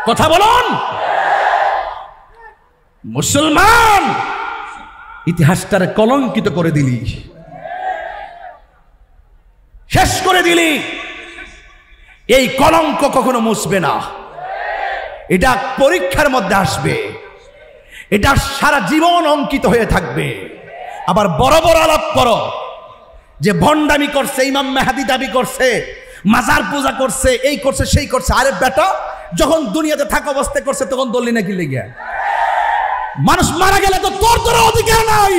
B: কথা বলুন। মুসলমান ইতিহাসটারে কলঙ্কিত করে দিলি, শেষ করে দিলি। এই কলঙ্ক কখনো মুছবে না, এটা পরীক্ষার মধ্যে আসবে, এটা সারা জীবন অঙ্কিত হয়ে থাকবে। আবার বড় বড় আলাপ করো যে ভণ্ডামি করছে, ইমাম মেহাদি দাবি করছে, মাজার পূজা করছে, এই করছে সেই করছে। আরে বেটা, যখন দুনিয়াতে থাকা অবস্থায় করছে তখন দললি নাকি লেগে? মানুষ মারা গেলে তো তোর তোর অধিকার নাই,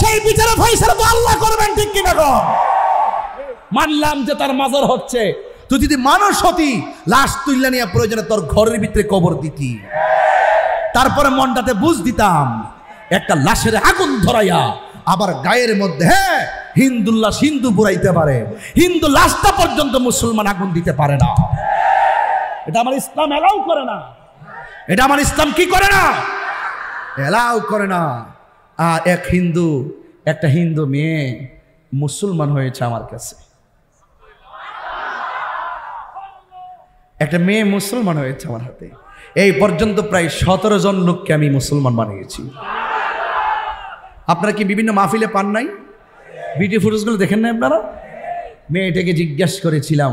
B: সেই বিচারে ফয়সালা তো আল্লাহ করবেন, ঠিক কিনা গো? মানলাম যে তার মাজার হচ্ছে, তুই যদি মানুষ হতি লাশ তুইলা নিয়ে প্রয়োজনে তোর ঘরের ভিতরে কবর দিতি, তারপরে মনটাতে বুঝ দিতাম একটা লাশের আগুন ধরাইয়া আবার গায়ের মধ্যে, হ্যাঁ হিন্দু লাশ হিন্দু পুরাইতে পারে, হিন্দু লাশটা পর্যন্ত মুসলমান আগুন দিতে পারে না। এটা আমার ইসলাম এলাও করে না, এটা আমার ইসলাম কি করে না, এলাও করে না। আর একটা হিন্দু মেয়ে মুসলমান হয়েছে আমার কাছে, একটা মেয়ে মুসলমান হয়েছে আমার হাতে। এই পর্যন্ত প্রায় 17 জন লোককে আমি মুসলমান বানিয়েছি। আপনারা কি বিভিন্ন মাহফিলে পান নাই? ভিডিও ফুটেজগুলো দেখেন না আপনারা? মেয়েটাকে জিজ্ঞাসা করেছিলাম,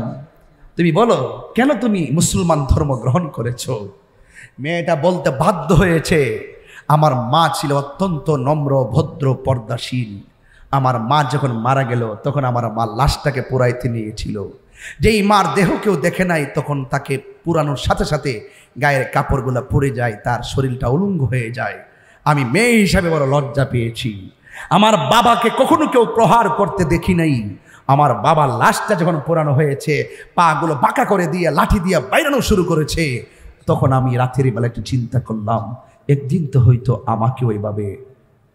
B: তুমি বলো কেন তুমি মুসলমান ধর্ম গ্রহণ করেছো? মেয়েটা বলতে বাধ্য হয়েছে, আমার মা ছিল অত্যন্ত নম্র ভদ্র পর্দাশীল। আমার মা যখন মারা গেল তখন আমার মা লাশটাকে পোড়াইতে নিয়েছিল। যেই মার দেহ কেউ দেখে নাই, তখন তাকে পুরানোর সাথে সাথে গায়ের কাপড়গুলো পুড়ে যায়, তার শরীরটা উলঙ্গ হয়ে যায়। আমি মেয়ে হিসাবে বড় লজ্জা পেয়েছি। আমার বাবাকে কখনো কেউ প্রহার করতে দেখি নাই। আমার বাবার লাশটা যখন পোড়ানো হয়েছে, পাগুলো বাঁকা করে দিয়ে লাঠি দিয়ে বাইরানো শুরু করেছে, তখন আমি রাতের বেলা একটু চিন্তা করলাম, একদিন তো হয়তো আমাকে ওইভাবে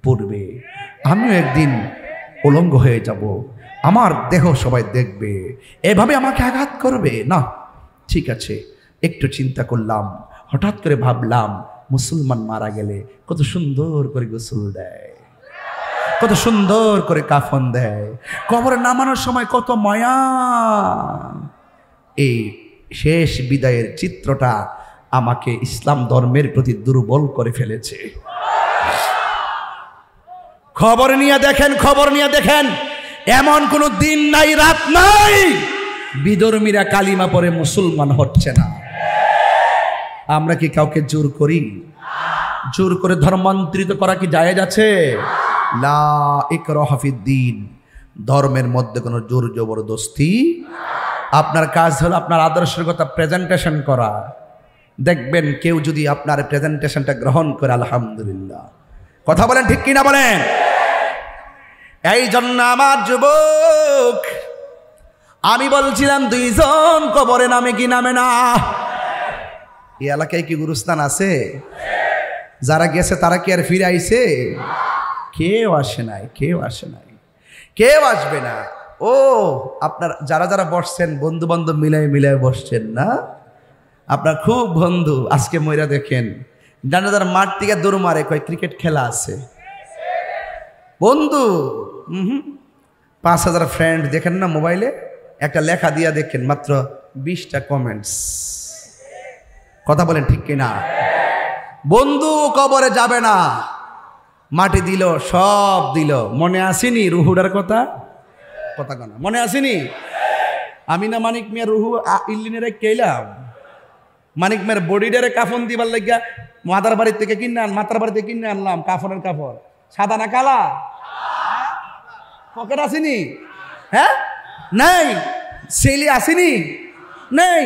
B: পড়বে, আমিও একদিন উলঙ্গ হয়ে যাব, আমার দেহ সবাই দেখবে, এভাবে আমাকে আঘাত করবে না। ঠিক আছে, একটু চিন্তা করলাম। হঠাৎ করে ভাবলাম, মুসলমান মারা গেলে কত সুন্দর করে গোসল দেয়, কত সুন্দর করে কাফন দেয়, কবরে নামানোর সময় কত মায়া। এই শেষ বিদায়ের চিত্রটা আমাকে ইসলাম ধর্মের প্রতি দুর্বল করে ফেলেছে। খবর নিয়ে দেখেন, এমন কোন দিন নাই রাত নাই বিধর্মীরা কালিমা পরে মুসলমান হচ্ছে না। আমরা কি কাউকে জোর করি? জোর করে ধর্মান্তরিত করা কি জায়েজ আছে? লা ইকরাহা ফিদ্দীন, ধর্মের মধ্যে কোনো জোর জবরদস্তি। আপনার কাজ হলো আপনার আদর্শের কথা প্রেজেন্টেশন করা। দেখবেন কেউ যদি আপনার প্রেজেন্টেশনটা গ্রহণ করে, আলহামদুলিল্লাহ। কথা বলেন ঠিক কিনা বলেন? এই জন্য আমার যুবক, আমি বলছিলাম 2 জন কবরে নামে কি নামে না? এই এলাকায় কি গুরুস্থান আছে? যারা গেছে তারা কি আর ফিরে আইছে? কেউ আসে নাই, কেউ আসবে না। ও আপনার যারা বসছেন, বন্ধু বান্ধব মিলাই বসছেন না? আপনার খুব বন্ধু আজকে মইরা দেখেন, যারা মাঠ থেকে দৌড় মারে, কয় ক্রিকেট খেলা আছে বন্ধু। 5000 ফ্রেন্ড দেখেন না মোবাইলে, একটা লেখা দিয়া দেখেন, মাত্র 20টা কমেন্টস। কথা বলেন ঠিক কিনা? বন্ধু কবরে যাবে না, মাটি দিল, সব দিল। মনে আসেনি রুহুডার কথা কেনা? মনে আসেনি? আমি না মানিক মিয়া রুহু ইল্লিনের কেলাম, মানিক মিয়ার বডিডারে কাফন দিবার লাগিয়া মাতার বাড়ি থেকে কিনে আনলাম কাফনের কাপড়। সাদা না কালা? পকেট আসেনি? হ্যাঁ নাই। সেলি আসেনি? নেই।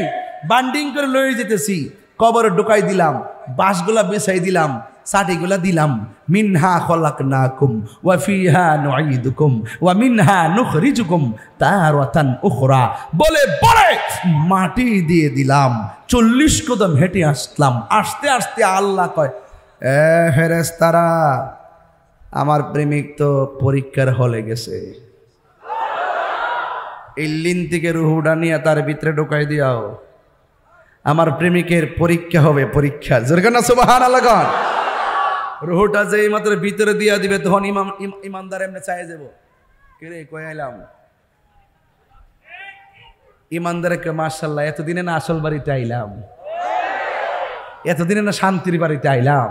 B: বান্ডিং করে লয়ে যেতেছি, কবরে ঢুকাই দিলাম, বাঁশগুলা বেছাই দিলাম, চাটিগুলা দিলাম। মিনহা খলাকনাকুম ওয়া ফিহা নুঈদুকুম ওয়া মিনহা নুখরিজুকুম তারাতান উখরা বলে মাটি দিয়ে দিলাম। 40 কদম হেঁটে আসলাম। আস্তে আস্তে আল্লাহ কয়, এ ফেরেশতারা, আমার প্রেমিক তো পরীক্ষার হলে গেছে, ইল্লিন থেকে রুহুডা নিয়ে তার ভিতরে ঢুকাই দিয়াও, আমার প্রেমিকের পরীক্ষা হবে, পরীক্ষা। জোরে না সুবহানাল্লাহ। রুহুটা যেই মাত্র ভিতরে দিয়া দিবে, তখন ইমানদার এমনি চাই যাব, কে কই আইলাম ইমানদারকে, মাশাআল্লাহ এতদিনে না আসল বাড়িতে আইলাম, এতদিনে না শান্তির বাড়িতে আইলাম।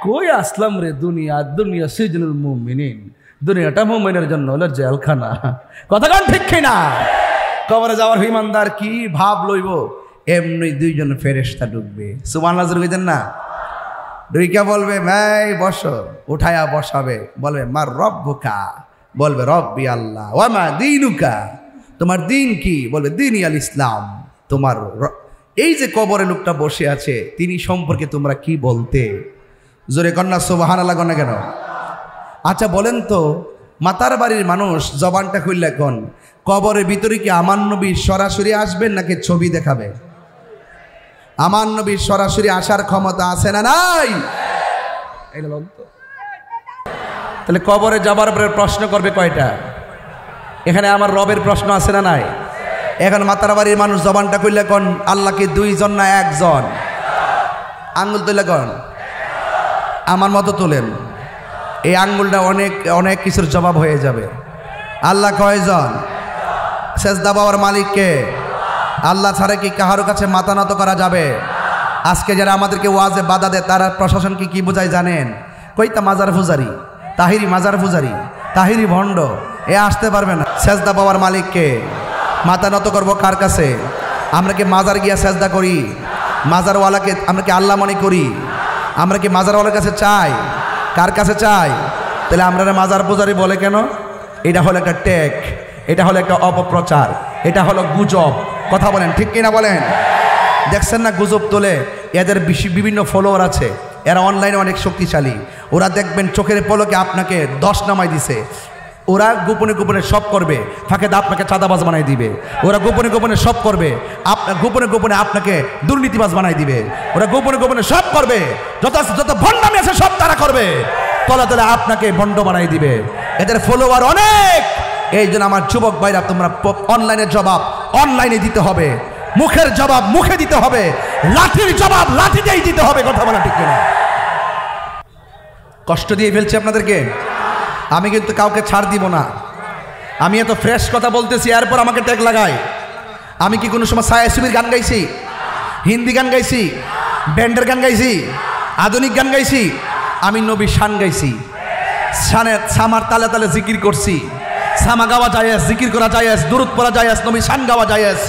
B: কই আসলাম রে? দুনিয়া সিজনুল মুমিনিন, দুনিয়াটা মুমিনের জন্য হলো জেলখানা। কথা কান ঠিক কিনা? কবরে যাওয়ার ইমানদার কি ভাব লইব? এমনি 2 জন ফেরেশতা ঢুকবে। সুবহানাল্লাহ বলবেন না? ঢুইকা বলবে, ভাই বসো, উঠায়া বসাবে। বলবে, মা রব্বুকা, বলবে রব্বি আল্লাহ। ওয়া মা দীনুকা, তোমার দিন কি? বলবে দীনি আল ইসলাম। তোমার এই যে কবরে লোকটা বসে আছে, তিনি সম্পর্কে তোমরা কি বলতে?
A: জোরে কন্যা সুবহানাল্লাহ কন্যা কেন? আচ্ছা বলেন তো, মাতার বাড়ির মানুষ জবানটা খুললে কোন কবরের ভিতরে কি আমার নবী সরাসরি আসবেন নাকি ছবি দেখাবে? আমার নবীর সরাসরি আসার ক্ষমতা আছে না নাই? তাহলে কবরে যাবার পরে প্রশ্ন করবে কয়টা? এখানে আমার রবের প্রশ্ন আছে না নাই? এখন মাতার বাড়ির মানুষ জবানটা কইলে কোন আল্লাহ কি দুইজন না একজন? আঙ্গুল তুলে কোন আমার মতো তোলেন, এই আঙ্গুলটা অনেক অনেক কিছুর জবাব হয়ে যাবে। আল্লাহ কয়জন? সেজদা পাওয়ার মালিককে? আল্লাহ ছাড়া কি কাহার কাছে মাথা নত করা যাবে? আজকে যারা আমাদেরকে ওয়াজে বাধা দেয় তারা প্রশাসনকে কি বোঝায় জানেন? কইতা মাজার পূজারি, তাহিরি মাজার পূজারি, তাহিরি ভণ্ড, এ আসতে পারবে না। সেজদা পাওয়ার মালিককে? মাথা নত করবো কার কাছে? আমরা কি মাজার গিয়া সেজদা করি? মাজারওয়ালাকে আমরা কি আল্লাহ মনে করি? আমরা কি মাজারওয়ালার কাছে চাই? কার কাছে চাই? তাহলে আমরা মাজার পূজারি বলে কেন? এটা হলো একটা টেক, এটা হলো একটা অপপ্রচার, এটা হলো গুজব। কথা বলেন ঠিক কিনা বলেন? দেখছেন না গুজব তোলে, এদের বিভিন্ন ফলোয়ার আছে, এরা অনলাইনে অনেক শক্তিশালী। ওরা দেখবেন চোখের পলকে আপনাকে 10 নামাই দিছে। ওরা গোপনে গোপনে সব করবে, ফাঁকে আপনাকে চাঁদাবাজ বানাই দিবে। ওরা গোপনে গোপনে সব করবে, গোপনে গোপনে আপনাকে দুর্নীতিবাজ বানাই দিবে। ওরা গোপনে গোপনে সব করবে, যত যত ভণ্ডামি আছে সব তারা করবে, তলা তলা আপনাকে ভণ্ড বানাই দিবে। এদের ফলোয়ার অনেক। এই জন্য আমার যুবক ভাইরা, তোমরা অনলাইনের জবাব অনলাইনে দিতে হবে, মুখের জবাব মুখে দিতে হবে, লাঠির জবাব লাঠিতেই দিতে হবে। কথা বলা ঠিক কিনা? কষ্ট দিয়ে ফেলছি আপনাদেরকে। আমি কিন্তু কাউকে ছাড় দিব না। আমি এত ফ্রেশ কথা বলতেছি, এরপর আমাকে ট্যাগ লাগায়। আমি কি কোনো সময় সায়া সুবির গান গাইছি? হিন্দি গান গাইছি? ব্যান্ডের গান গাইছি? আধুনিক গান গাইছি? আমি নবী শান গাইছি। শানের সামার তালে তালে জিকির করছি। সামা গাওয়া জায়েজ, জিকির করা জায়েজ, দুরূদ পড়া জায়েজ, নবী শান গাওয়া জায়েজ।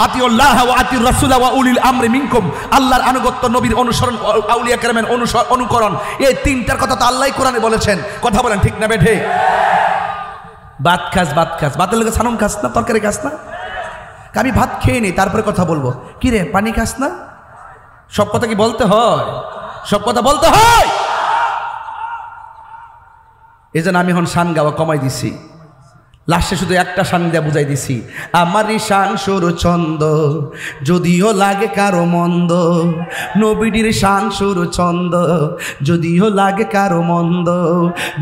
A: আতিউল্লাহ ওয়া আতিউর রাসূল ওয়া উলিল আমরি মিনকুম, আল্লাহর আনুগত্য, নবীর অনুসরণ, আউলিয়া কেরামের অনুকরণ, এই তিনটার কথা তো আল্লাহই কোরআনে বলেছেন। কথা বলেন ঠিক না বেঠে? ভাত খাস, ভাত খাস, ভাতের লগে সানম খাস না, তরকারি খাস না? আমি ভাত খেয়ে নিই, তারপরে কথা বলবো। কি রে পানি খাস না? সব কথা কি বলতে হয়? সব কথা বলতে হয়। এই জন্য আমি এখন শান গাওয়া কমাই দিছি। লাস্টে শুধু একটা শান দিয়ে বুঝাই দিছি, আমারই শান সুর ছন্দ, যদিও লাগে কারো মন্দ। নবীর শান সুর ছন্দ, যদিও লাগে কারো মন্দ।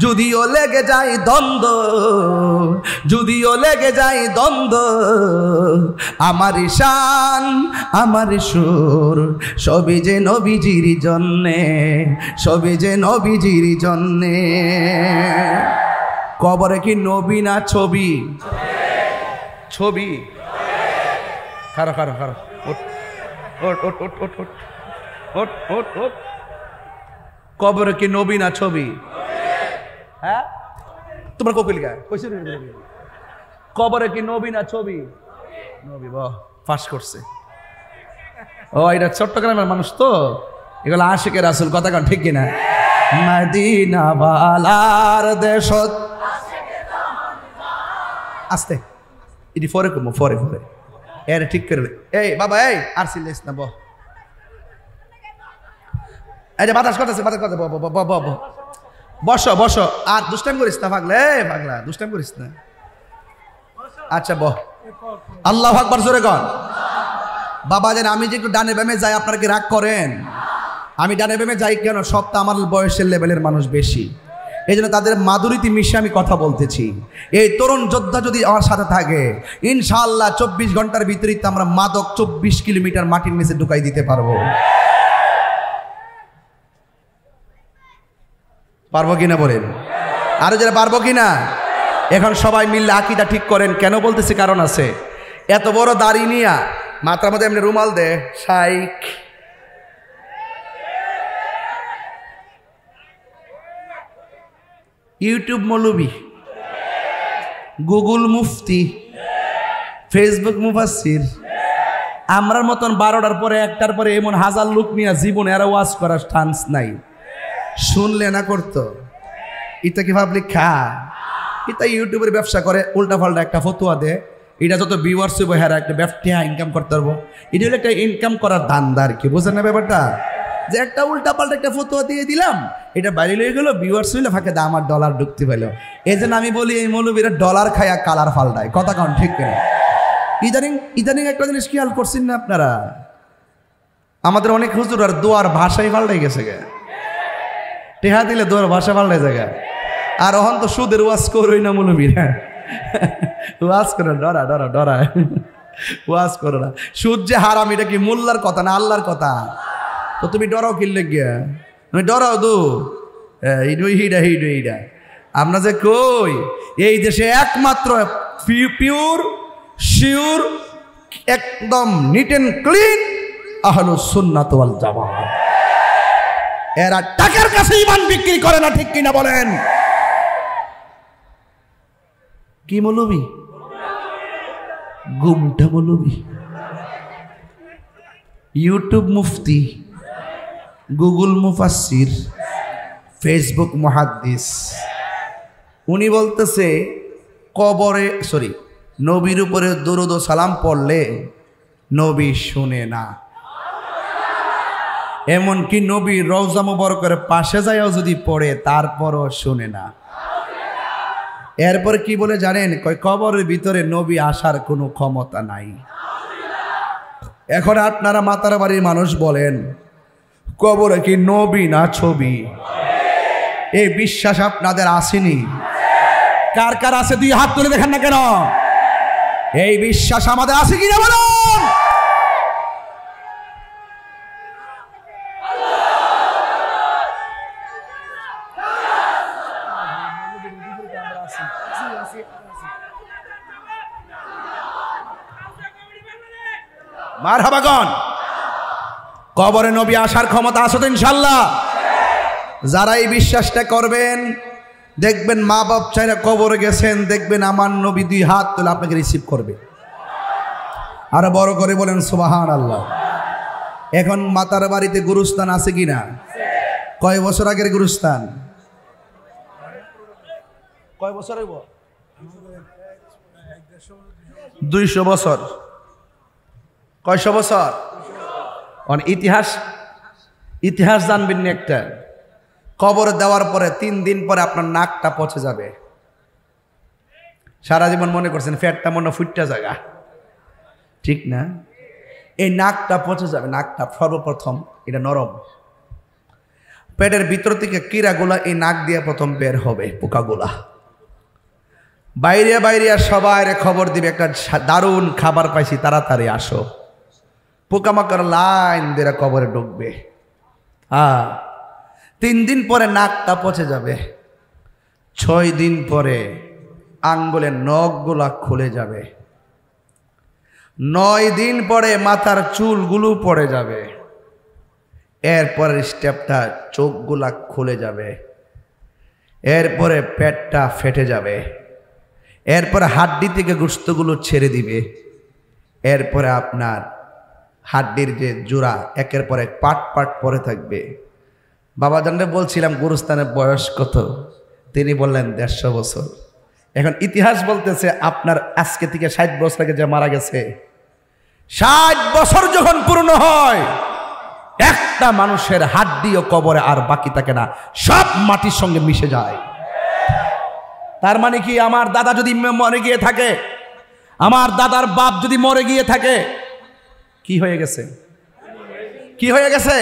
A: যদিও লেগে যায় দ্বন্দ্ব, যদিও লেগে যায় দ্বন্দ্ব, আমারই শান আমারই সুর, সবই যে নবীজির জন্যে, সবই যে নবীজির জন্যে। কবরে কি নবী না ছবি? ছবি। খারো খারো খারো, কবরে কি নবী না ছবি? হ্যাঁ তোমার কোকিল গায় কইছে, কবরে কি নবী না ছবি? নবী। বাহ, ফাঁস করছে। ও এটা চট্টগ্রামের মানুষ তো, এগুলো আশিকের রাসূল। কথা কান ঠিক কিনা? মদিনা বালার দেশত আস্তে এটি ফরে কমো, ফরে ফরে এর ঠিক করে। এই বাবা, এই আর সিলেস না, বহ। এই যে বাতাস করতেছে, বাতাস করতে, বসো বসো। আর দুষ্টাম করিস না পাগলা, পাগলা দুষ্টাম করিস না। আচ্ছা বহ। আল্লাহু আকবার জোরে কর। বাবা যেন আমি যে একটু ডানে বামে যাই, আপনারা কি রাগ করেন? আমি ডানে বামে যাই কেন? সব তো আমার বয়সের লেভেলের মানুষ বেশি, এই জন্য তাদের মাধুরীতে মিশে আমি কথা বলতেছি। এই তরুণ যোদ্ধা যদি আমার সাথে থাকে, ইনশাআল্লাহ 24 ঘন্টার ভিতরেই আমরা মাদক 24 কিলোমিটার মাটির নিচে ঢুকাই দিতে পারবো। পারবো কিনা বলেন? আরো যারা পারবো কিনা? এখন সবাই মিললে আকীদা ঠিক করেন। কেন বলতেছি? কারণ আছে। এত বড় দাড়ি নিয়া মাথার মধ্যে এমনি রুমাল দে, শাইখ। ইউটিউব মৌলবি, গুগল মুফতি, ফেসবুক মুফাসসির, আমরার মতন 12টার পরে 1টার পরে এমন হাজার লোক নিয়ে জীবনে এরা ওয়াজ করার চান্স নাই। শুনলে না করতো, এটা কি ভাবলি খা? এটা ইউটিউবের ব্যবসা করে, উল্টা পাল্টা একটা ফতোয়া দে, এটা যত ভিউয়ার্স হইব হ্যাঁ একটা ব্যবসা ইনকাম করতে পারবো। এটা হলো একটা ইনকাম করার ধান্দা আর কি, বুঝেন না ব্যাপারটা? যে একটা উল্টাপাল্টা একটা ফতোয়া দিয়ে দিলাম, এটা বাইরে লয়ে গেল, ভিউয়ার্স হইলে ফাঁকে দা আমার ডলার ঢুকতে পাইল। এই জন্য আমি বলি এই মৌলবীরা ডলার খায়া কালার পাল্টায়, কথা কন ঠিক কিনা? ইদানিং একটা জিনিস খেয়াল করছেন না আপনারা, আমাদের অনেক হুজুর আর দোয়ার ভাষাই পাল্টাই গেছে গে, টেহা দিলে দোয়ার ভাষা পাল্টাই জায়গা। আর অহন তো সুদের ওয়াজ করোই না মৌলবীরা, ওয়াজ করে ডরা ডরা ডরা ওয়াজ করো না। সুদ যে হারাম এটা কি মোল্লার কথা না আল্লাহর কথা? তো তুমি ডরাও কিনলে গিয়া, তুমি ডরাও দু হিডা হিডা হিডা। আমরা যে কই এই দেশে একমাত্র পিওর শিওর একদম নিট এন্ড ক্লিন আহলুস সুন্নাত ওয়াল জামাত। এরা টাকার কাছে ঈমান বিক্রি করে না, ঠিক কিনা বলেন? কি মৌলবী? গুমটা মৌলবী। ইউটিউব মুফতি, গুগল মুফাসসির, ফেসবুক মুহাদ্দিস। উনি বলতেছে কবরে নবীর উপরে দরুদ ও সালাম পড়লে নবী শুনে না, এমনকি নবী রওজা মুবারকের পাশে যায়ও যদি পড়ে তারপরও শুনে না। এরপর কি বলে জানেন? কবরের ভিতরে নবী আসার কোনো ক্ষমতা নাই। এখন আপনারা মাতার বাড়ির মানুষ বলেন কবরে কি নবী না ছবি? এই বিশ্বাস আপনাদের আসেনি? কার কার আছে দুই হাত তুলে দেখেন না কেন? এই বিশ্বাস আমাদের আছে কিনা বলুন? মারহাবাগন। কবরে নবী আসার ক্ষমতা আছে তো ইনশাল্লাহ? যারা এই বিশ্বাসটা করবেন দেখবেন মা বাপ চাইরা কবরে গেছেন, দেখবেন আমার নবী দুই হাত তুলে আপনাকে রিসিভ করবে। আরো বড় করে বলেন সুবহানাল্লাহ। এখন মাতার বাড়িতে গুরুস্থান আছে কিনা? কয় বছর আগের গুরুস্থান? কয় বছর হইব? 200 বছর। কয়শো বছর? ইতিহাস জানবেন না একটা, কবর দেওয়ার পরে 3 দিন পরে আপনার নাকটা পচে যাবে। সারা জীবন মনে করছেন ফ্যাটটা মনে ফুটটা জায়গা, ঠিক না? এই নাকটা পচে যাবে। নাকটা সর্বপ্রথম এটা নরম, পেটের ভিতর থেকে কীড়াগুলা এই নাক দিয়ে প্রথম বের হবে, পোকাগুলা বাইরে বাইরে সবাই খবর দিবে একটা দারুণ খাবার পাইছি, তাড়াতাড়ি আসো। পোকামাকড় লাইন দিয়ে কবরে ঢুকবে। 3 দিন পরে নাকটা পচে যাবে। 6 দিন পরে আঙ্গুলের নখগুলা খুলে যাবে। 9 দিন পরে মাথার চুলগুলো পড়ে যাবে। এরপরের স্টেপটা চোখগুলা খুলে যাবে। এরপরে পেটটা ফেটে যাবে। এরপরে হাড্ডি থেকে গোশতগুলো ছেড়ে দিবে। এরপরে আপনার হাড্ডির যে জোড়া একের পর এক পাট পাট পরে থাকবে। বাবা জানলে বলছিলাম গুরুস্থানের বয়স কত? তিনি বললেন 150 বছর। এখন ইতিহাস বলতেছে আপনার আজকে থেকে 60 বছর আগে যে মারা গেছে, 60 বছর যখন পূর্ণ হয় একটা মানুষের হাড্ডিও কবরে আর বাকি থাকে না, সব মাটির সঙ্গে মিশে যায়। তার মানে কি আমার দাদা যদি মরে গিয়ে থাকে, আমার দাদার বাপ যদি মরে গিয়ে থাকে, কি হয়ে গেছে? কি হয়ে গেছে?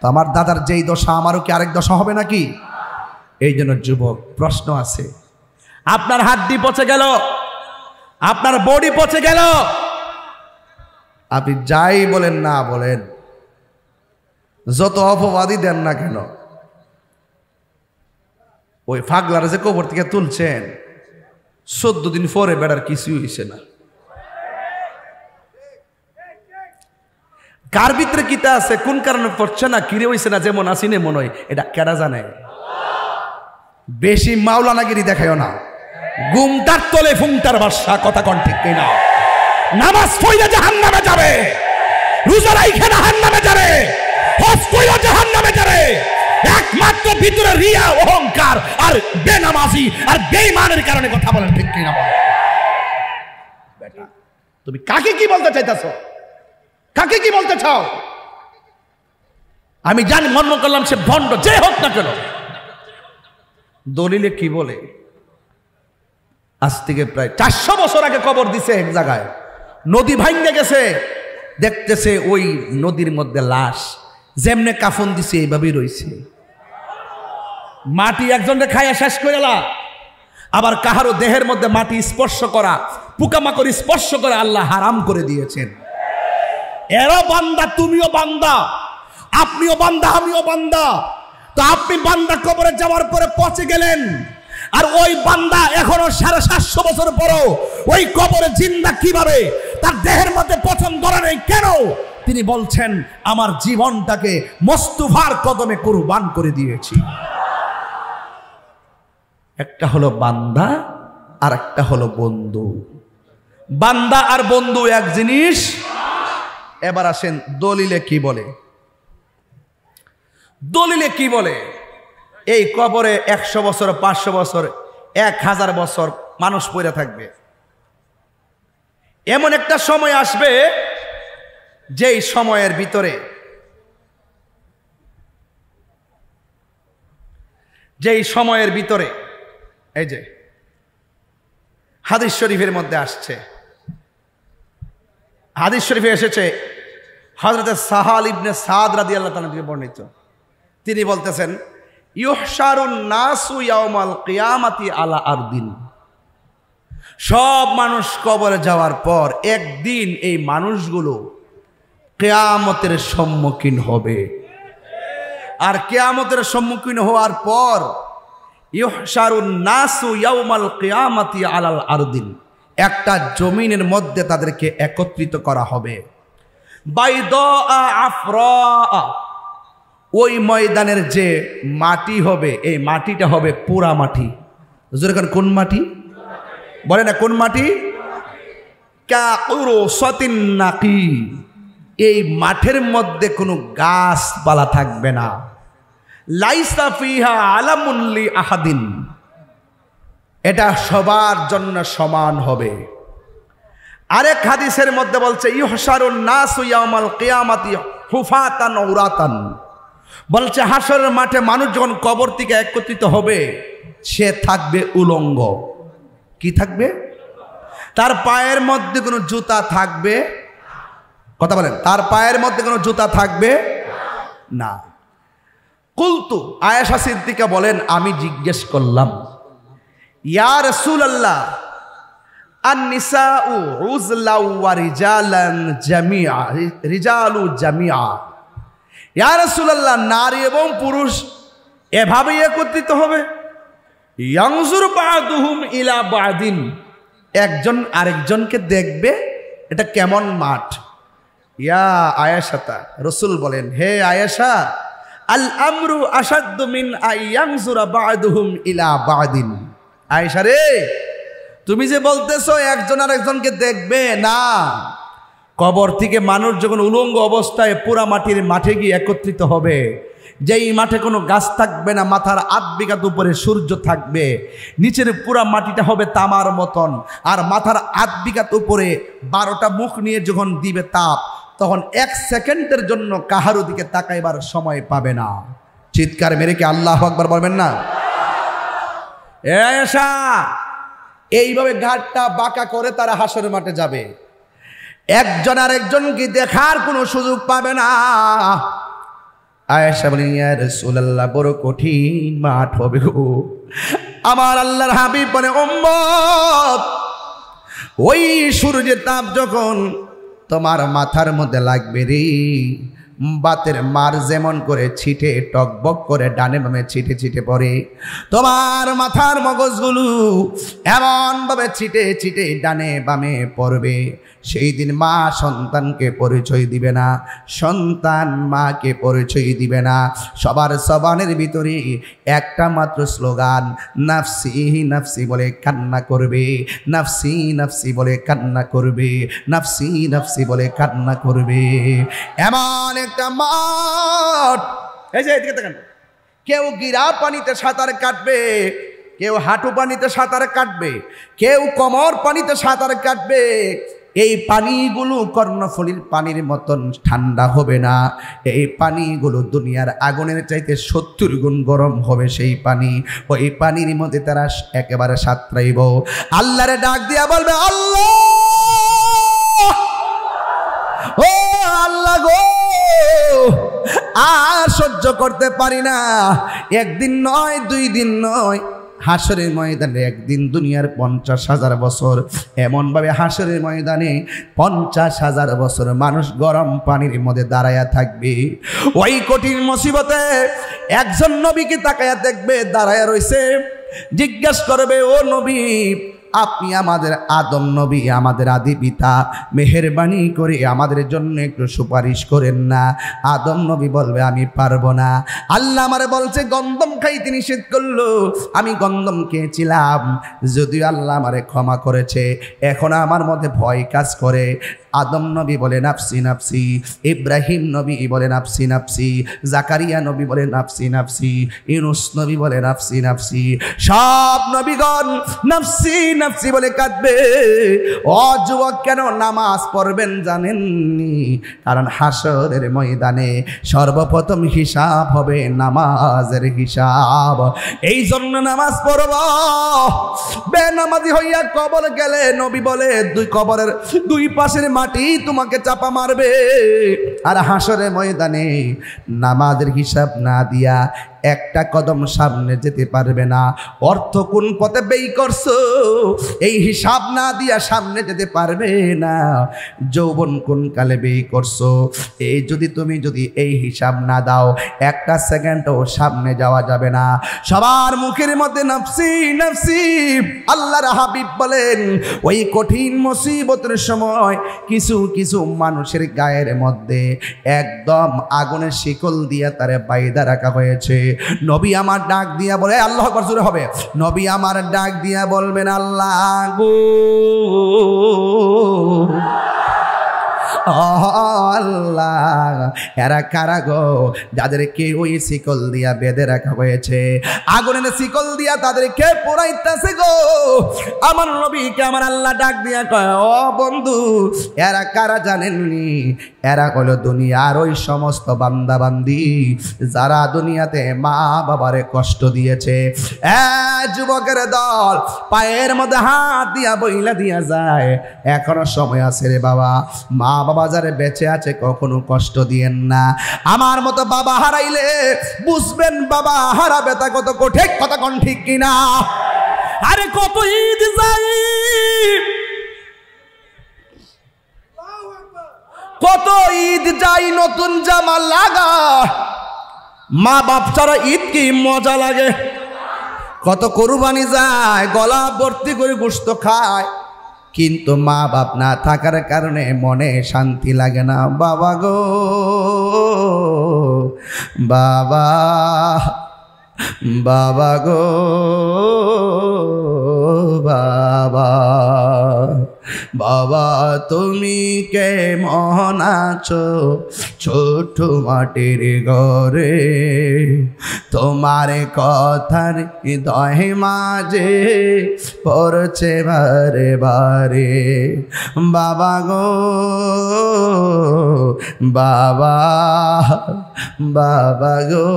A: তো আমার দাদার যেই দশা আমারও কি আরেক দশা হবে নাকি? এই জন্য যুবক প্রশ্ন আছে, আপনার হাড্ডি পচে গেল, আপনার বডি পচে গেল, আপনি যাই বলেন না বলেন, যত অপবাদই দেন না কেন, ওই ফাগলার যে কবর থেকে তুলছেন 14 দিন পরে বেড়ার কিছুই হইছে না। কার ভিতরে কিতা আছে, কোন কারণে পড়ছে না, কিরে হইছে না, যেমন আসিনে মনে হয়, এটা কেডা জানে? বেশি মাওলানাগিরি দেখায় না। গুমটার তলে ফুংটার বাসা, কথা কন ঠিক কিনা? নামাজ পড়লে জাহান্নামে যাবে, রোজা রাইখে জাহান্নামে যাবে, হজ কইরা জাহান্নামে যাবে। একমাত্র ভিতরে রিয়া, অহংকার আর বেনামাজি আর বেঈমানের কারণে কথা বলেন, ঠিক কিনা? বেটা তুমি কাকে কি বলতে চাইতাছো? কাকে কি বলতে চাও?
B: আমি জানি মনে করলাম সে ভণ্ড, যে হোক না কেন। দলিলে কি বলে, আজ থেকে প্রায় 400 বছর আগে কবর দিছে এক জায়গায়, নদী ভাঙ্গে গেছে, দেখতেছে ওই নদীর মধ্যে লাশ, যেমনে কাফন দিছে এইভাবেই রয়েছে। মাটি একজনকে খাইয়া শেষ করে এলা, আবার কাহারও দেহের মধ্যে মাটি স্পর্শ করা, পোকামাকড় স্পর্শ করে আল্লাহ হারাম করে দিয়েছেন। এরা বান্দা, তুমিও বান্দা, আপনিও বান্দা, আমিও বান্দা। তো আপনি বান্দা কবরে যাওয়ার পরে পচে গেলেন, আর ওই বান্দা এখনো 750 বছর পরও ওই কবরে জিন্দা কিভাবে? তার দেহের মধ্যে পচন ধরে নেই কেন? তিনি বলছেন, আমার জীবনটাকে মোস্তফার কদমে কুরবান করে দিয়েছি। একটা হলো বান্দা, আর একটা হলো বন্ধু। বান্দা আর বন্ধু এক জিনিস। এবার আসেন দলিলে কি বলে। দলিলে কি বলে? এই কবরে 100 বছর, 500 বছর, 1000 বছর মানুষ পড়ে থাকবে। এমন একটা সময় আসবে যেই সময়ের ভিতরে এই যে হাদিস শরীফের মধ্যে আসছে, হাদিস শরীফে এসেছে, হযরত সাহাল ইবনে সাদ রাদিয়াল্লাহু তাআলা থেকে বর্ণিত। তিনি বলতেছেন, ইউহশারুন নাসু ইয়াউমাল কিয়ামাতি আলা আরদিন। সব মানুষ কবরে যাওয়ার পর একদিন এই মানুষগুলো কিয়ামতের সম্মুখীন হবে। আর কিয়ামতের সম্মুখীন হওয়ার পর ইউহশারুন নাসু ইয়াউমাল কিয়ামাতি আলাল আরদিন, একটা জমিনের মধ্যে তাদেরকে একত্রিত করা হবে। বাইদা আফরা, ওই ময়দানের যে মাটি হবে, এই মাটিটা হবে পুরা মাটি। যেরকম কোন মাটি বলে না, কোন মাটি? কাউরুসাতিন নাকি, এই মাঠের মধ্যে কোনো গাছপালা থাকবে না। লাইসা ফিহা আলামুন লি আহাদিন, এটা সবার জন্য সমান হবে। আরেক হাদিসের মধ্যে বলছে, ইউহশারুন নাসু ইয়াউমাল কিয়ামাতি হুফাতান উরাতান, বলছে হাসরের মাঠে মানুষ যখন কবর থেকে একত্রিত হবে, সে থাকবে উলঙ্গ। কি থাকবে? তার পায়ের মধ্যে কোনো জুতা থাকবে? কথা বলেন, তার পায়ের মধ্যে কোনো জুতা থাকবে না। কুলতু, আয়েশা সিদ্দিকা বলেন, আমি জিজ্ঞেস করলাম, ইয়া রাসূলুল্লাহ, আন-নিসাউ উযলাউ ওয়া রিজালান জামিআ, রিজালু জামিআ। ইয়া রাসূলুল্লাহ, নারী এবং পুরুষ এভাবেই একত্রিত হবে। ইয়ানজুর বা'দুহুম ইলা বা'দিন, একজন আরেকজনকে দেখবে। এটা কেমন মাঠ? ইয়া আয়েশা, রাসূল বলেন, হে আয়েশা, আল আমরু আশাদ্দু মিন আয়ানজুরা বা'দুহুম ইলা বা'দিন। আয়েশা রে, তুমি যে বলতেছো একজন আরেকজনকে দেখবে না, কবর থেকে মানুষ যখন উলঙ্গ অবস্থায় পুরা মাটির মাঠে গিয়ে একত্রিত হবে, যেই মাঠে কোনো গাছ থাকবে না, মাথার 8 বিঘাত উপরে সূর্য থাকবে, নিচের পুরা মাটিটা হবে তামার মতন, আর মাথার 8 বিঘাত উপরে 12টা মুখ নিয়ে যখন দিবে তাপ, তখন 1 সেকেন্ডের জন্য কাহারো দিকে তাকাইবার সময় পাবে না। চিৎকার মেরে কি আল্লাহু আকবার বলবেন না? আয়েশা, এইভাবে ঘাটটা বাঁকা করে তারা হাসরের মাঠে যাবে, একজন আরেকজনকে দেখার কোনো সুযোগ পাবে না। আয়েশা বলেন, ইয়া রাসূলুল্লাহ, বড় কঠিন মাঠ হবে গো। আমার আল্লাহর হাবিব বলে, উম্মত, ওই সূর্যের তাপ যখন তোমার মাথার মধ্যে লাগবে রে, বাতের মার যেমন করে ছিটে টকবক করে ডানে বামে ছিটে ছিটে পড়ে, তোমার মাথার মগজগুলো এমনভাবে ছিটে ছিটে ডানে বামে পড়বে। সেই দিন মা সন্তানকে পরিচয় দিবে না, সন্তান মাকে পরিচয় দিবে না। সবার জবানের ভিতরে একটা মাত্র স্লোগান, নাফসি নাফসি বলে কান্না করবে, নাফসি নাফসি বলে কান্না করবে, নাফসি নাফসি বলে কান্না করবে। এমন একটা মাঠ, এই যে এদিকে দেখেন, কেউ গিরা পানিতে সাঁতার কাটবে, কেউ হাঁটু পানিতে সাঁতার কাটবে, কেউ কোমর পানিতে সাঁতার কাটবে,
A: এই পানিগুলো কর্ণফুলীর পানির মতন ঠান্ডা হবে না, এই পানিগুলো দুনিয়ার আগুনের চাইতে 70 গুণ গরম হবে। সেই পানি, ওই পানির মধ্যে তারা একেবারে সাঁতরাইব। আল্লাহরে ডাক দিয়া বলবে, আল্লাহ ও আল্লাহ গো, আর সহ্য করতে পারি না। একদিন নয়, 2 দিন নয়, হাসরের ময়দানে একদিন দুনিয়ার 50,000 বছর, এমনভাবে হাসরের ময়দানে 50,000 বছর মানুষ গরম পানির মধ্যে দাঁড়ায়া থাকবে। ওই কঠিন মুসিবতে একজন নবীকে তাকায়া দেখবে, দাঁড়ায়া রয়েছে, জিজ্ঞাসা করবে, ও নবী, আপনি আমাদের আদম নবী, আমাদের আদি পিতা, মেহেরবানি করে আমাদের জন্য একটু সুপারিশ করেন না। আদম নবী বলবে, আমি পারবো না। আল্লাহ আমারে বলছে গন্ধম খাইতে নিষেধ করলো, আমি গন্ধম খেয়েছিলাম, যদিও আল্লাহ আমারে ক্ষমা করেছে, এখন আমার মধ্যে ভয় কাজ করে। আদম নবী বলে নাফসি নাফসি, ইব্রাহিম নবী বলে নাফসি নাফসি, জাকারিয়া নবী বলে নাফসি নাফসি, ইউনুস নবী বলে নাফসি নাফসি, সব নবীগণ নাফসি নাফসি বলে কাঁদবে। ও যুবক, কেন নামাজ পড়বেন জানেননি? কারণ হাসরের ময়দানে সর্বপ্রথম হিসাব হবে নামাজের হিসাব। এই জন্য নামাজ পড়ব। বেনামাজি হইয়া কবর গেলে নবী বলে কবরের 2 পাশের মাটি তোমাকে চাপা মারবে। আর হাসরের ময়দানে নামাজের হিসাব না দিয়া একটা কদম সামনে যেতে পারবে না। অর্থ কোন পথে ব্যয় করছো এই হিসাব না দিয়া সামনে যেতে পারবে না। যৌবন কোন কালে ব্যয় করছো এই তুমি যদি এই হিসাব না দাও, একটা সেকেন্ডও সামনে যাওয়া যাবে না। সবার মুখের মধ্যে নাফসি নাফসি। আল্লাহর হাবিব বলেন, ওই কঠিন মুসিবতের সময় কিছু কিছু মানুষের গায়ের মধ্যে একদম আগুনের শিকল দিয়া তারে বাইদা রাখা হয়েছে। নবী আমার ডাক দিয়া বলে, আল্লাহ আকবার জোরে হবে, নবী আমার ডাক দিয়া বলবেন, আল্লাহ গো আল্লাহ, এরা কারা গো যাদেরকে ওই শিকল দিয়া বেঁধে রাখা হয়েছে, আগুনের শিকল দিয়া তাদেরকে পোড়াইতেছে গো। আমার নবীকে আমার আল্লাহ ডাক দিয়া কয়, ও বন্ধু, এরা কারা জানেননি? এরা হলো দুনিয়ার ওই সমস্ত বান্দা বান্দি যারা দুনিয়াতে মা বাবারে কষ্ট দিয়েছে। যুবকের দল পায়ের মধ্যে হাত দিয়া বইলা দিয়া যায়, এখনো সময় আছে রে বাবা। মা বাবা যারা বেঁচে আছে কখনো কষ্ট দিয়েন না। আমার মতো বাবা হারাইলে বুঝবেন বাবা হারা ব্যথা কত কঠিন। কথা কোন ঠিক কিনা? আরে কত ঈদ যাই, কত ঈদ যাই নতুন জামা লাগা, মা বাপ ছাড়া ঈদ কি মজা লাগে। কত কুরবানি যায়, গলা ভর্তি করে গোশত খায়, কিন্তু মা বাপ না থাকার কারণে মনে শান্তি লাগে না। বাবা গো বাবা, বাবা গো বাবা, বাবা তুমি কেমন আছো ছোট মাটির ঘরে, তোমার কথার হৃদয় মাঝে পড়ছে বারে বারে। বাবা গো বাবা, বাবা গো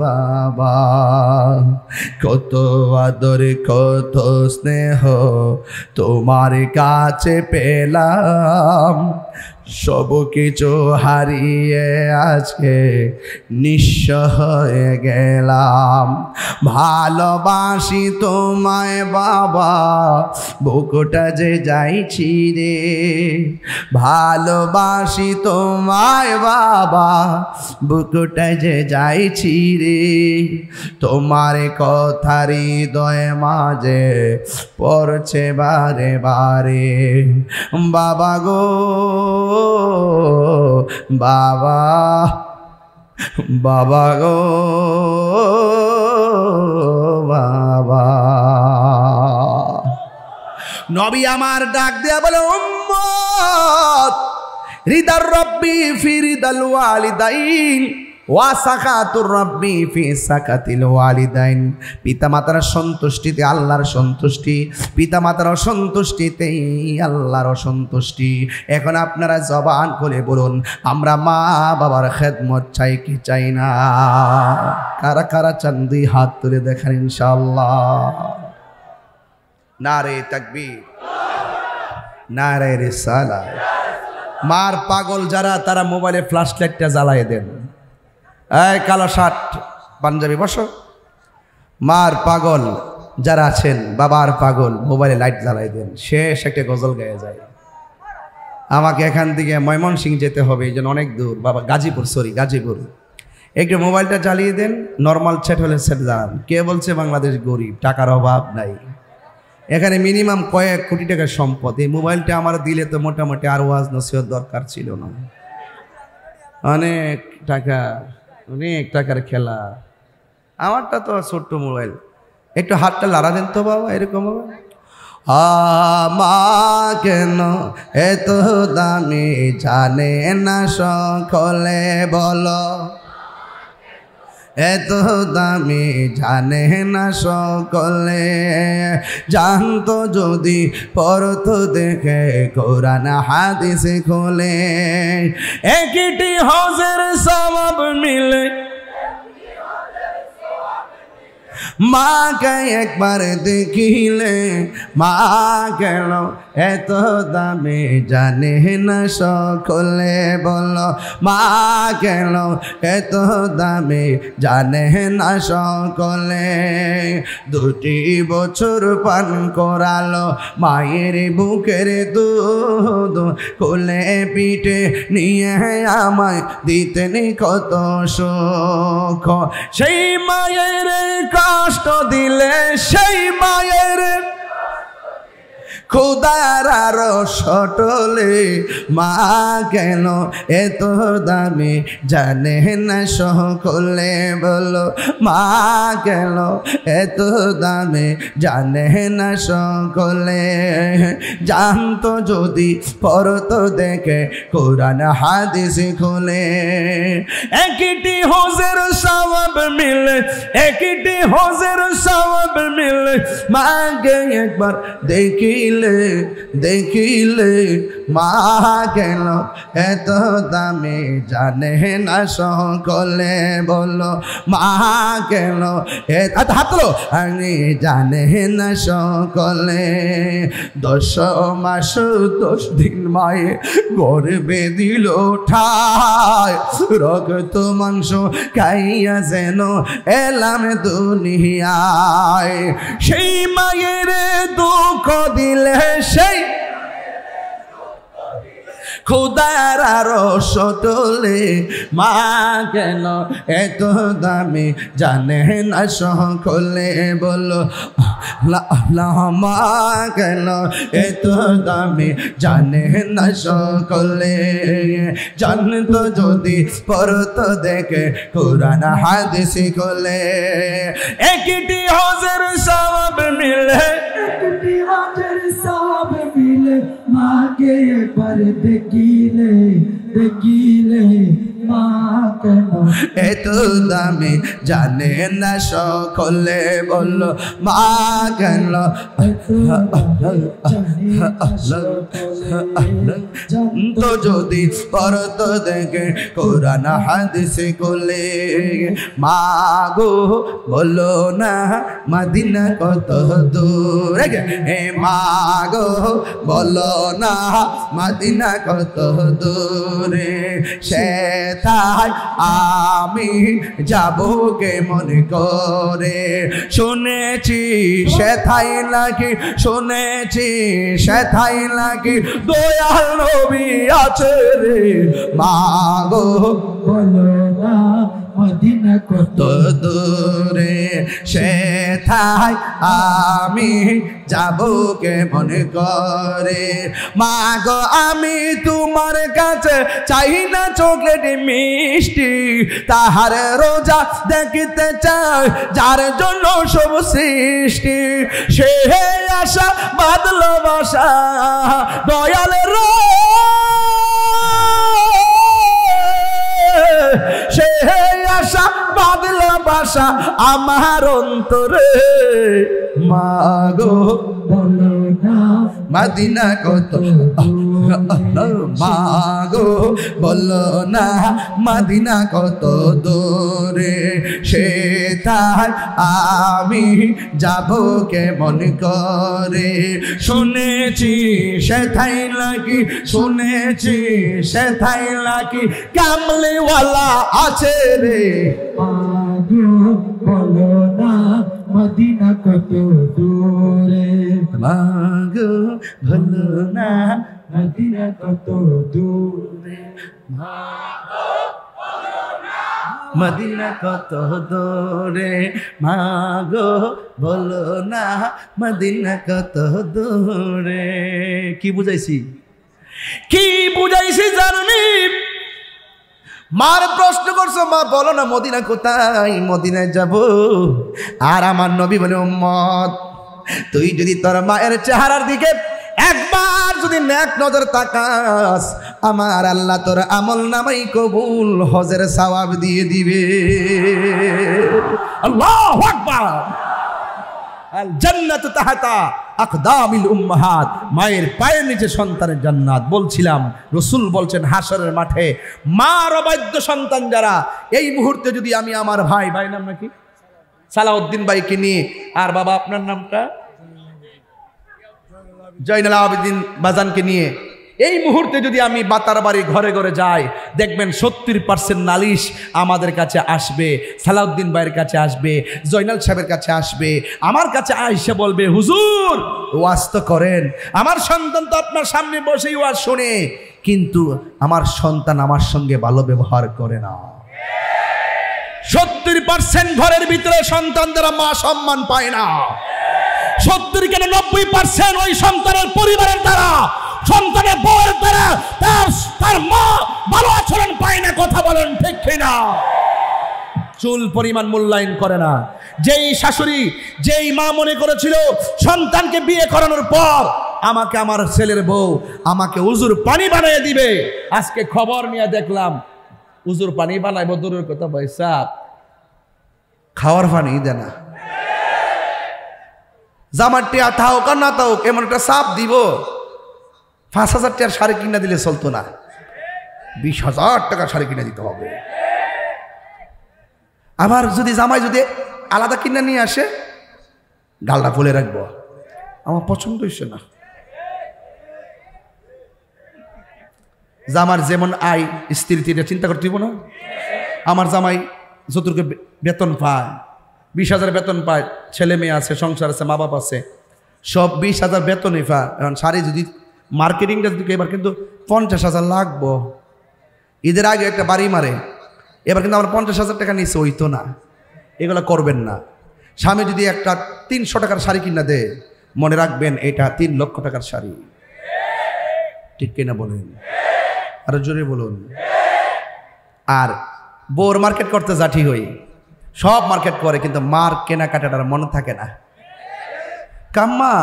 A: বাবা, কত আদর কত স্নেহ তোমার কাছে পেলাম, সব কিছু হারিয়ে আজকে নিঃস্ব হয়ে গেলাম। ভালোবাসি তোমায় বাবা, বুকটা যে যাইছি রে, ভালোবাসি তোমায় বাবা, বুকটা যে যাইছি রে, তোমার কথা হৃদয় মাঝে পড়ছে বারে বারে। বাবা গো বাবা, বাবা গো বাবা। নবী আমার ডাক দেয়া বলে, উম্মত রিদার রব্বি ফি রিদাল ওয়ালিদাইন, ওয়া সাকাতুর রাব্বি ফি সাকাতিল ওয়ালিদাইন, পিতামাতার সন্তুষ্টিতে আল্লাহর সন্তুষ্টি, পিতামাতার অসন্তুষ্টিতেই আল্লাহর অসন্তুষ্টি। এখন আপনারা জবান খুলে বলুন, আমরা মা বাবার খেদমত চাই কি চাই না? কারা কারা চান দুই হাত তুলে দেখেন ইনশাআল্লাহ। নারে তাকবীর, নারে রিসালাত। মার পাগল যারা, তারা মোবাইলে ফ্ল্যাশ লাইটটা জ্বালায় দেন। এই কালো শার্ট পাঞ্জাবি বসো। মার পাগল যারা আছেন, বাবার পাগল, মোবাইলে লাইট জ্বালাই দেন। শেষ একটা গজল গায়ে যায়। আমাকে এখান থেকে ময়মনসিংহ যেতে হবে, এই জন্য অনেক দূর, বাবা গাজীপুর। একটু মোবাইলটা জ্বালিয়ে দেন, নর্মাল সেট হলে সেট জ্বালান। কে বলছে বাংলাদেশ গরিব, টাকার অভাব নাই? এখানে মিনিমাম কয়েক কোটি টাকার সম্পদ। এই মোবাইলটা আমার দিলে তো মোটামুটি আর ওয়াজ নসিহত দরকার ছিল না। অনেক টাকার খেলা। আমারটা তো ছোট্ট মোবাইল, একটু হাতটা লাড়া দেন তো বাবা, এরকম হবে। মা কেন এত দামি জানে না সকলে বলো, এত দামি জানে না সকলে, জানতো যদি পড়তো দেখে কোরআন হাদিস খোলে, একটি হজের সওয়াব মিলে মাকে একবার দেখিলে, মা কেন এত দামি জানে না সকলে বলো, মা কেন এত দামি জানে না সকলে। 2 বছর পান করালো মায়ের বুকের দুধ, কোলে পিঠে নিয়ে আমায় দিতেন কত সুখ। সেই মায়ের কষ্ট দিলে, সেই মায়ের খোদার আরো সটলে, মা কেন এত দামি জানে না সকলে বলো, মা কেন এত দামি জানে না সকলে, জানতো যদি পড়তো দেখে কোরআন হাদিস খুলে, একটি হজের সওয়াব মিলে, একটি হজের সওয়াব মিলে, মাকে একবার দেখিলে, দেখিলে মা কেন এত দামি জানে না সকলে বলো, মা কেন হাতলো আমি জানে না সকলে। 10 মাস 10 দিন মায়ে গর্ভে দিল ঠায়, রক্ত মাংস খাইয়া যেন এলাম দুনিয়ায়। সেই মায়ের দুঃখ দিলে, সেই খোদার আরো সটলে, মা কেন এত দামি জানে না সকলে বলো, মা কেন এত দামি জানে না সকলে, জানতো যদি পড়তো দেখে কোরআন হাদিস খোলে, একটি হজের সওয়াব মিলে,
C: একটি হজের সওয়াব মিলে, মাকে একবার দেখিলে, দেখিলে মা কেন
A: এত দামি জানে না সকলে বললো, মা কেন তো যদি পড়তো দেখে কোরআন হাদিস খোলে, মা গো বলো না মদিনা কত দূর, হে মা গো বলো না মদিনা কত দূরে, সেথায় আমি যাবো কেমন করে, শুনেছি সেথায় নাকি, শুনেছি সেথায় নাকি দয়াল নবী আছে রে, মা গো
C: বলো না মদিনা কত
A: দূরে, সেথায় আমি যাবো কেমন করে, মা গো আমি তোমার কাছে চাই না চকলেট মিষ্টি, তাহার রোজা দেখিতে চাই যার জন্য সব সৃষ্টি, সে আশা বাদলো বাসা দয়াল রে, সে
B: ভালোবাসা আমার অন্তরে মাগো
C: বলো না
B: মদিনা কত মাগো বলো না মদিনা কত দূরে সেথায় আমি যাব কেমন করে শুনেছি সেথাই নাকি শুনেছি সেথাই নাকি কামলিওয়ালা আছে রে
C: মাগো বলো না মদিনা কত দূরে
B: মাগো বলো না
C: মদিনা কত দূরে
B: মদিনা কত দূরে মাগো বলো না মদিনা কত দূরে কি বুঝাইছি কি বুঝাইছি জানি মার প্রশ্ন করছো মা বলো না মদিনা কোথায় মদিনায় যাব আর আমার নবী বলে উম্মত তুই যদি তোর মায়ের চেহারার দিকে একবার যদি নেক নজর তাকাস আমার আল্লাহ তোর আমল নামাই কবুল হজের সওয়াব দিয়ে দিবে আল্লাহু আকবার আল জান্নাতু তাহতা আকদামিল উম্মাহাত মায়ের পায়ের নিচে সন্তানের জান্নাত বলছিলাম রাসূল বলছেন হাসরের মাঠে মার অবাধ্য সন্তান যারা এই মুহূর্তে যদি আমি আমার ভাই নাম নাকি সালাউদ্দিন ভাইকে নিয়ে আর বাবা আপনার নামটা জয়নাল আবেদিন বাজানকে নিয়ে এই মুহূর্তে যদি আমি বাতার বাড়ি ঘরে ঘরে যাই দেখবেন 70% নালিশ আমাদের কাছে আসবে সালাউদ্দিন ভাইয়ের কাছে আসবে জয়নাল সাহেবের কাছে আসবে আমার কাছে আইসা বলবে হুজুর ওয়াজ তো করেন আমার সন্তান তো আপনার সামনে বসেই ওয়াজ শুনে কিন্তু আমার সন্তান আমার সঙ্গে ভালো ব্যবহার করে না 70% ঘরের ভিতরে সন্তান দ্বারা মা সম্মান পায় না 70 কেন 90% ওই সন্তানের পরিবারের দ্বারা সন্তানের বউয়ের দ্বারা তার মা ভালো আচরণ পায় না কথা বলেন ঠিক কিনা চুল পরিমাণ মূল্যায়ন করে না যেই শাশুড়ি যেই মা মনে করেছিল সন্তানকে বিয়ে করানোর পর আমাকে আমার ছেলের বউ আমাকে উজুর পানি বানিয়ে দিবে আজকে খবর নিয়ে দেখলাম উজুর পানি বানাইব দূরের কথা পয়সা খাওয়ার পানি দেয় না জামার টিয়া থাক আর না থাক এমন একটা চাপ দিব 5,000 টাকার শাড়ি কিনা দিলে চলতো না 20,000 টাকা শাড়ি কিনে দিতে হবে আবার যদি জামাই যদি আলাদা কিনা নিয়ে আসে গালটা ফুলে রাখবো আমার পছন্দ হইছে না জামার যেমন আয় স্ত্রী চিন্তা করতে দিব না আমার জামাই যতটুকু বেতন পায় 20,000 বেতন পায় ছেলে মেয়ে আছে সংসার আছে মা বাপ আছে সব 20,000 বেতনই পায় এখন শাড়ি যদি মার্কেটিংটা যদি এবার কিন্তু 50,000 লাগবো ঈদের আগে একটা বাড়ি মারে এবার কিন্তু আমার 50,000 টাকা নিচে হইতো না এগুলো করবেন না স্বামী যদি একটা 300 টাকার শাড়ি কিনা দেয় মনে রাখবেন এটা 3 লক্ষ টাকার শাড়ি ঠিক কিনা বলেন আরো জোরে বলুন আর বোর মার্কেট করতে যাঠি হই সব মার্কেট করে কিন্তু মার কেনাকাটাটার মনে থাকে না কাম্মা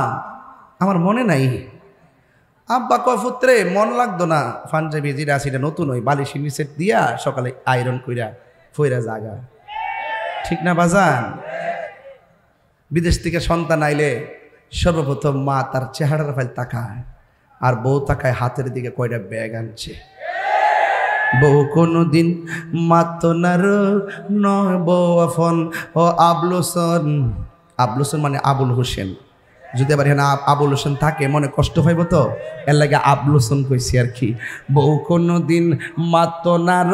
B: আমার মনে নাই আব্বা কয় পুত্রে মন লাগতো না পাঞ্জাবি জিরা সেটা নতুন ওই বালিশের নিচে দিয়া সকালে আয়রন কইরা ফইরা জাগা ঠিক না বাজান বিদেশ থেকে সন্তান আইলে সর্বপ্রথম মা তার চেহারার ফাইল তাকায় আর বউ তাকায় হাতের দিকে কয়টা ব্যাগ আনছে বউ কোনদিন মাত নার নয় বউ আফন ও আবলুসন আবলুসন মানে আবুল হোসেন যদি আবার এখানে আবুল হোসেন থাকে মনে কষ্ট পাইব তো এর লাগে আবলুসন কইছি আর কি বউ কোনদিন মাত নার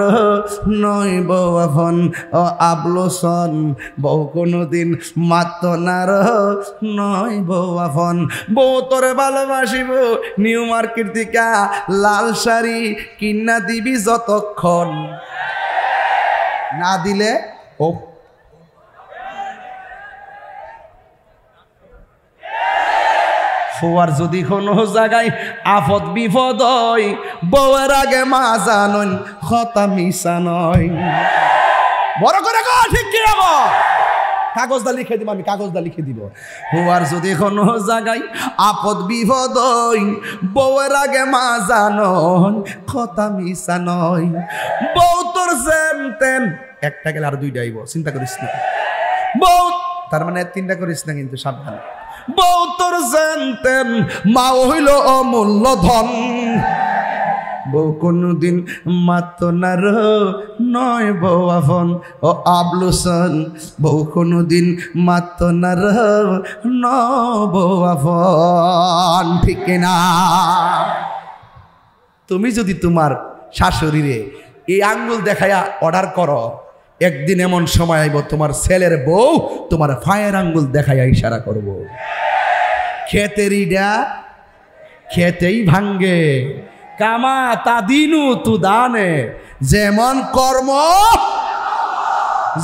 B: নয় বউ আফন ও আবলুসন বউ কোনদিন মাত নার নয় বউ আফন বউ তোরে ভালোবাসিব নিউ মার্কেট থেকে লাল শাড়ি কিনা দিবি যতক্ষণ না দিলে ও ফুয়ার যদি কোনো জায়গায় আফত বিপদ হয় বউয়ের আগে মা জানন কথা মিশা নয় বড় করে ঠিক কি কাগজটা লিখে দিব আমি কাগজটা লিখে দিব ফুয়ার যদি কোনো জায়গায় আপদ বিপদ হয় বউয়ের আগে মা জানন কথা মিশা নয় বউ তোর যেন তেন একটা গেলে আর দুইটা আইব, চিন্তা করিস না বউ, তার মানে 3টা করিস না কিন্তু সাবধান। বউ তোর জানতেন মা হইল অমূল্য ধন, বউ কোনদিন মাত না নয় বউ আফন, ও আবলুসন বউ কোনদিন মাত না ন বউ আফন, ঠিক না? তুমি যদি তোমার শাশুড়িরে এই আঙ্গুল দেখায়া অর্ডার করো, একদিন এমন সময় আইব তোমার ছেলের বউ তোমার ফায়ের আঙ্গুল দেখায়া ইশারা করব। খেতেরিডা খেতেই ভাঙ্গে, কামা তা দিনু তু দানে, যেমন কর্ম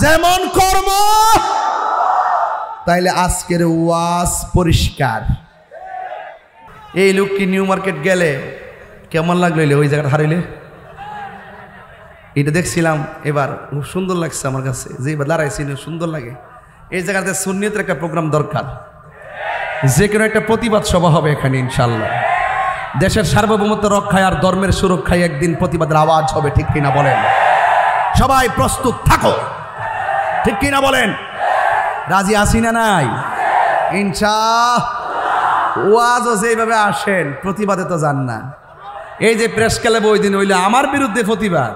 B: যেমন কর্ম। তাইলে আজকের ওয়াজ পরিষ্কার। এই লোক কি নিউ মার্কেট গেলে কেমন লাগলো ওই জায়গাটা হারাইলে? এটা দেখছিলাম এবার, খুব সুন্দর লাগছে আমার কাছে, যে এবার দাঁড়াইছি সুন্দর লাগে। এই জায়গাতে সুন্নিয়তের একটা প্রোগ্রাম দরকার, যে কোনো একটা প্রতিবাদ সভা হবে এখানে ইনশাল্লাহ। দেশের সার্বভৌমত্ব রক্ষায় আর ধর্মের সুরক্ষায় একদিন প্রতিবাদের আওয়াজ হবে, ঠিক কিনা বলেন? সবাই প্রস্তুত থাকো, ঠিক কিনা বলেন? রাজি আছি না নাই? ওয়াজও যেভাবে আসেন, প্রতিবাদে তো যান না। এই যে প্রেস ক্লাবে ওই দিন হইলে আমার বিরুদ্ধে প্রতিবাদ,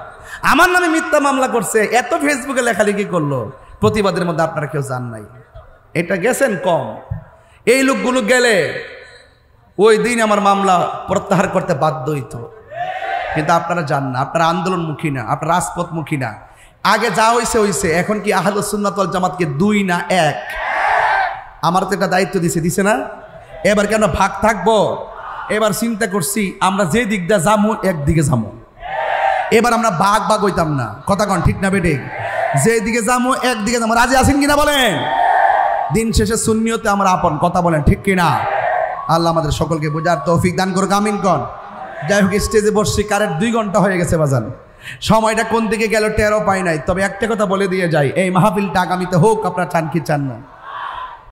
B: আমার নামে মিথ্যা মামলা করছে, এত ফেসবুকে লেখালেখি করলো, প্রতিবাদের মধ্যে আপনারা কেউ যান নাই। এটা গেছেন কম। এই লোকগুলো গেলে ওই দিন আমার মামলা প্রত্যাহার করতে বাধ্য হইতো, কিন্তু আপনারা যান না, আপনারা আন্দোলনমুখী না, আপনারা রাজপথমুখী না। আগে যা হইছে হইছে, এখন কি আহলুস সুন্নাত ওয়াল জামাতকে 2 না 1? আমার তো একটা দায়িত্ব দিছে না? এবার কেন ভাগ থাকবো? এবার চিন্তা করছি আমরা যে দিকটা যামু একদিকে যামু, এবার আমরা ভাগ হইতাম না। কথা কন ঠিক না বেটে? যে দিকে যামু একদিকে যামু। রাজি আছেন কিনা বলেন? দিন শেষে সুন্নিয়তে আমরা আপন, কথা বলেন ঠিক কিনা? আল্লাহ আমাদের সকলকে বোঝার তৌফিক দান করুক, আমিন কন। যাই হোক, স্টেজে বসছি, কারেন্ট 2 ঘন্টা হয়ে গেছে বাজান, সময়টা কোন দিকে গেল টেরও পাই নাই। তবে একটা কথা বলে দিয়ে যাই, এই মাহফিলটা আগামীতে হোক, আপনারা চান কি চান না?